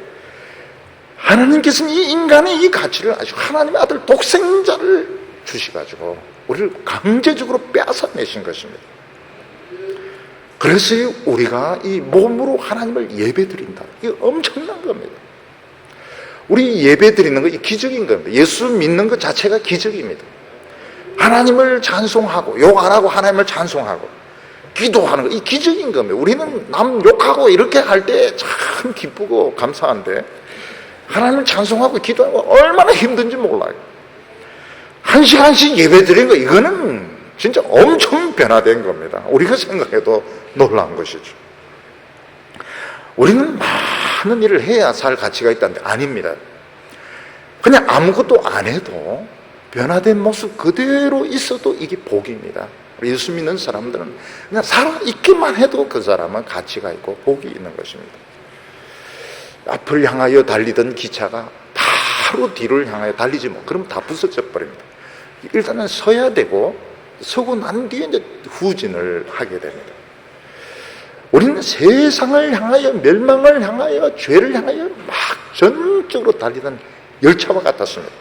하나님께서는 이 인간의 이 가치를 아시고 하나님의 아들 독생자를 주시가지고 우리를 강제적으로 빼앗아내신 것입니다. 그래서 우리가 이 몸으로 하나님을 예배드린다. 이게 엄청난 겁니다. 우리 예배드리는 거 이 기적인 겁니다. 예수 믿는 것 자체가 기적입니다. 하나님을 찬송하고 욕 안 하고 하나님을 찬송하고 기도하는 거 이 기적인 겁니다. 우리는 남 욕하고 이렇게 할 때 참 기쁘고 감사한데 하나님을 찬송하고 기도하는 거 얼마나 힘든지 몰라요. 한 시간씩 예배드리는 거 이거는 진짜 엄청 변화된 겁니다. 우리가 생각해도 놀라운 것이죠. 우리는 많은 일을 해야 살 가치가 있다는데 아닙니다. 그냥 아무것도 안 해도 변화된 모습 그대로 있어도 이게 복입니다. 예수 믿는 사람들은 그냥 살아있기만 해도 그 사람은 가치가 있고 복이 있는 것입니다. 앞을 향하여 달리던 기차가 바로 뒤를 향하여 달리지 뭐 그러면 다 부서져 버립니다. 일단은 서야 되고 서고 난 뒤에 이제 후진을 하게 됩니다. 우리는 세상을 향하여 멸망을 향하여 죄를 향하여 막 전적으로 달리던 열차와 같았습니다.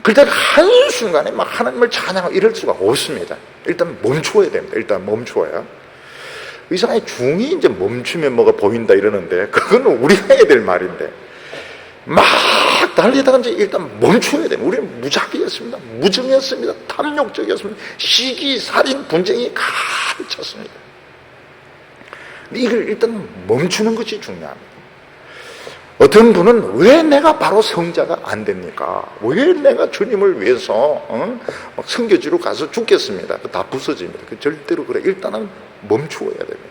그러다가 한순간에 막 하나님을 찬양하고 이럴 수가 없습니다. 일단 멈추어야 됩니다. 일단 멈추어야. 이상하게 중이 이제 멈추면 뭐가 보인다 이러는데 그거는 우리가 해야 될 말인데 막 달리다가 이제 일단 멈춰야 됩니다. 우리는 무자비였습니다. 무정이었습니다. 탐욕적이었습니다. 시기, 살인, 분쟁이 가득 찼습니다. 이걸 일단 멈추는 것이 중요합니다. 어떤 분은 왜 내가 바로 성자가 안 됩니까? 왜 내가 주님을 위해서 막 성교지로 가서 죽겠습니다. 다 부서집니다. 절대로 그래. 일단은 멈추어야 됩니다.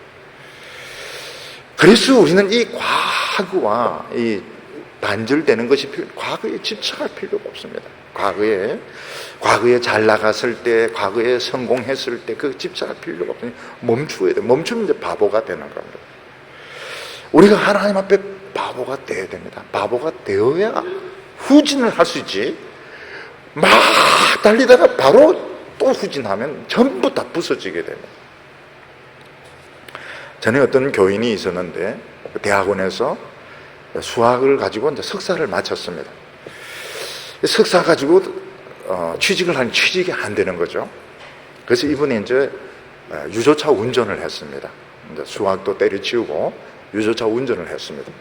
그래서 우리는 이 과거와 이 단절되는 것이 과거에 집착할 필요가 없습니다. 과거에 잘 나갔을 때, 과거에 성공했을 때 그 집착할 필요가 없으니 멈추어야 돼요. 멈추면 이제 바보가 되는 겁니다. 우리가 하나님 앞에 바보가 되어야 됩니다. 바보가 되어야 후진을 할 수 있지. 막 달리다가 바로 또 후진하면 전부 다 부서지게 됩니다. 전에 어떤 교인이 있었는데 대학원에서 수학을 가지고 이제 석사를 마쳤습니다. 석사 가지고 취직을 하니 취직이 안 되는 거죠. 그래서 이분이 이제 유조차 운전을 했습니다. 이제 수학도 때려치우고 유조차 운전을 했습니다.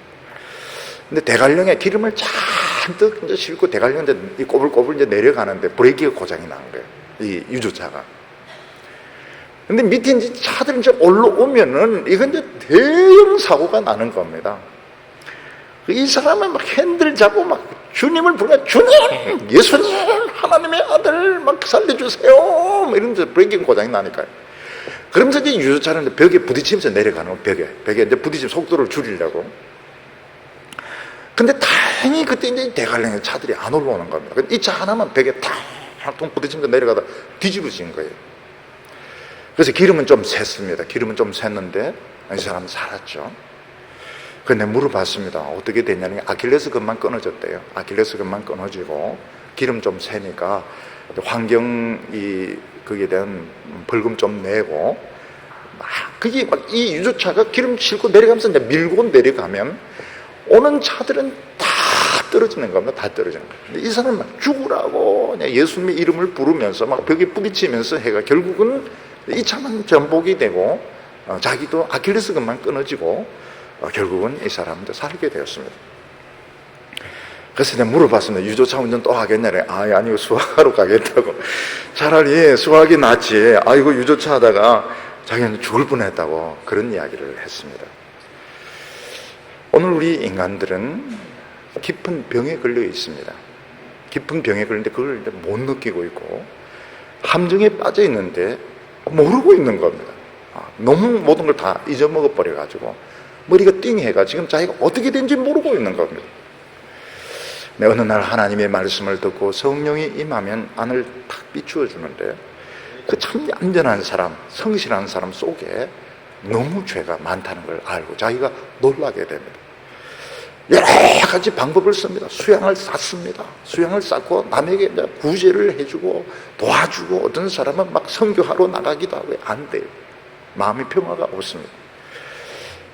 근데 대관령에 기름을 잔뜩 이제 싣고 대관령 이제 꼬불꼬불 이제 내려가는데 브레이크가 고장이 난 거예요. 이 유조차가. 근데 밑에 이제 차들이 이제 올라오면은 이건 이제 대형 사고가 나는 겁니다. 이 사람은 막 핸들 잡고 막 주님을 부르면 주님, 예수님, 하나님의 아들 막 살려주세요. 이러면서 브레이크 고장이 나니까요. 그러면서 이제 유조차는 벽에 부딪히면서 내려가는 거예요. 벽에 이제 부딪히면 속도를 줄이려고. 근데 다행히 그때 이제 대관령에 차들이 안 올라오는 겁니다. 이 차 하나만 벽에 탁 부딪히면서 내려가다 뒤집어진 거예요. 그래서 기름은 좀 샜습니다. 기름은 좀 샜는데 이 사람은 살았죠. 근데 물어봤습니다. 어떻게 됐냐니 아킬레스건만 끊어졌대요. 아킬레스건만 끊어지고 기름 좀 새니까 환경이 거기에 대한 벌금 좀 내고 그게 막 이 유조차가 기름 싣고 내려가면서 이제 밀고 내려가면 오는 차들은 다 떨어지는 겁니다. 다 떨어지는 거예요. 근데 이 사람은 막 죽으라고 예수님의 이름을 부르면서 막 벽에 부딪히면서 해가 결국은 이 차만 전복이 되고 자기도 아킬레스건만 끊어지고 결국은 이 사람도 살게 되었습니다. 그래서 내가 물어봤습니다. 유조차 운전 또 하겠냐래. 아니요, 수학하러 가겠다고. 차라리 수학이 낫지. 이거 유조차 하다가 자기는 죽을 뻔했다고 그런 이야기를 했습니다. 오늘 우리 인간들은 깊은 병에 걸려 있습니다. 깊은 병에 걸리는데 그걸 못 느끼고 있고 함정에 빠져 있는데 모르고 있는 겁니다. 너무 모든 걸 다 잊어먹어 버려가지고 머리가 띵해가 지금 자기가 어떻게 된지 모르고 있는 겁니다. 어느 날 하나님의 말씀을 듣고 성령이 임하면 안을 탁 비추어 주는데 그 참 얌전한 사람, 성실한 사람 속에 너무 죄가 많다는 걸 알고 자기가 놀라게 됩니다. 여러 가지 방법을 씁니다. 수양을 쌓습니다. 수양을 쌓고 남에게 구제를 해주고 도와주고 어떤 사람은 막 선교하러 나가기도 하고 안 돼요. 마음의 평화가 없습니다.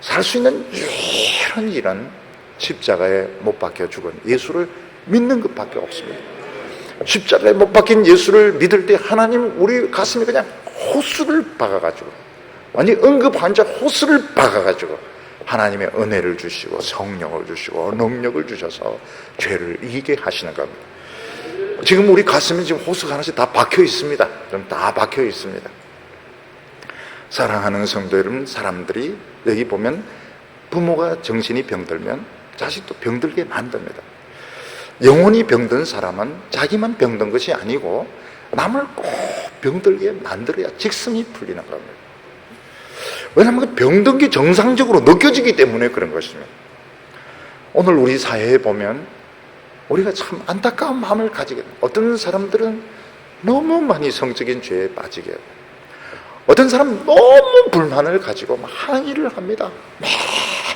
살 수 있는 유일한 일은 십자가에 못 박혀 죽은 예수를 믿는 것밖에 없습니다. 십자가에 못 박힌 예수를 믿을 때 하나님 우리 가슴에 그냥 호수를 박아가지고 완전히 응급환자 호수를 박아가지고 하나님의 은혜를 주시고 성령을 주시고 능력을 주셔서 죄를 이기게 하시는 겁니다. 지금 우리 가슴에 지금 호수가 하나씩 다 박혀 있습니다. 좀 다 박혀 있습니다. 사랑하는 성도 여러분, 사람들이 여기 보면 부모가 정신이 병들면 자식도 병들게 만듭니다. 영혼이 병든 사람은 자기만 병든 것이 아니고 남을 꼭 병들게 만들어야 직성이 풀리는 겁니다. 왜냐하면 병든 게 정상적으로 느껴지기 때문에 그런 것입니다. 오늘 우리 사회에 보면 우리가 참 안타까운 마음을 가지게 됩니다. 어떤 사람들은 너무 많이 성적인 죄에 빠지게 해요. 어떤 사람은 너무 불만을 가지고 막 항의를 합니다.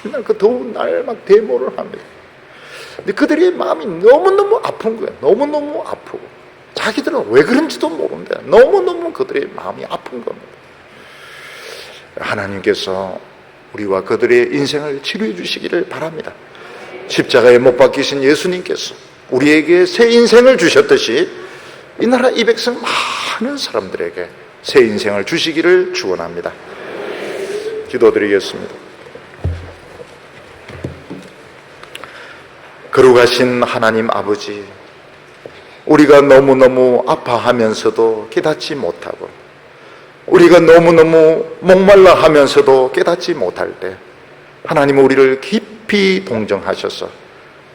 맨날 그 더운 날 막 데모를 합니다. 근데 그들의 마음이 너무너무 아픈 거예요. 너무너무 아프고 자기들은 왜 그런지도 모르는데 너무너무 그들의 마음이 아픈 겁니다. 하나님께서 우리와 그들의 인생을 치료해 주시기를 바랍니다. 십자가에 못 박히신 예수님께서 우리에게 새 인생을 주셨듯이 이 나라 이 백성 많은 사람들에게 새 인생을 주시기를 축원합니다. 기도드리겠습니다. 거룩하신 하나님 아버지, 우리가 너무너무 아파하면서도 깨닫지 못하고 우리가 너무너무 목말라 하면서도 깨닫지 못할 때 하나님 우리를 깊이 동정하셔서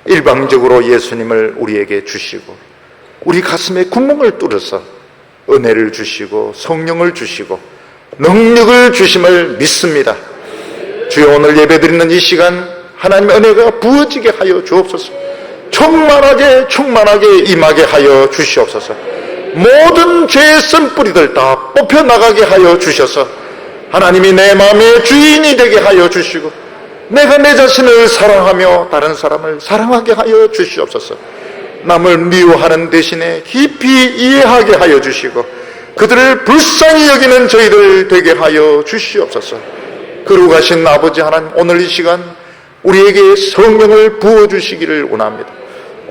일방적으로 예수님을 우리에게 주시고 우리 가슴에 구멍을 뚫어서 은혜를 주시고 성령을 주시고 능력을 주심을 믿습니다. 주여, 오늘 예배드리는 이 시간 하나님의 은혜가 부어지게 하여 주옵소서. 충만하게 임하게 하여 주시옵소서. 모든 죄의 쓴뿌리들 다 뽑혀나가게 하여 주셔서 하나님이 내 마음의 주인이 되게 하여 주시고 내가 내 자신을 사랑하며 다른 사람을 사랑하게 하여 주시옵소서. 남을 미워하는 대신에 깊이 이해하게 하여 주시고 그들을 불쌍히 여기는 저희들 되게 하여 주시옵소서. 거룩하신 아버지 하나님, 오늘 이 시간 우리에게 성령을 부어주시기를 원합니다.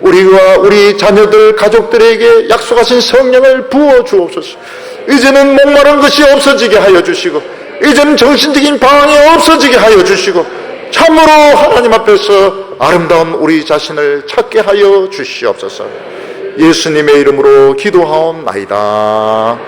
우리와 우리 자녀들, 가족들에게 약속하신 성령을 부어주옵소서. 이제는 목마른 것이 없어지게 하여 주시고 이제는 정신적인 방황이 없어지게 하여 주시고 참으로 하나님 앞에서 아름다운 우리 자신을 찾게 하여 주시옵소서. 예수님의 이름으로 기도하옵나이다.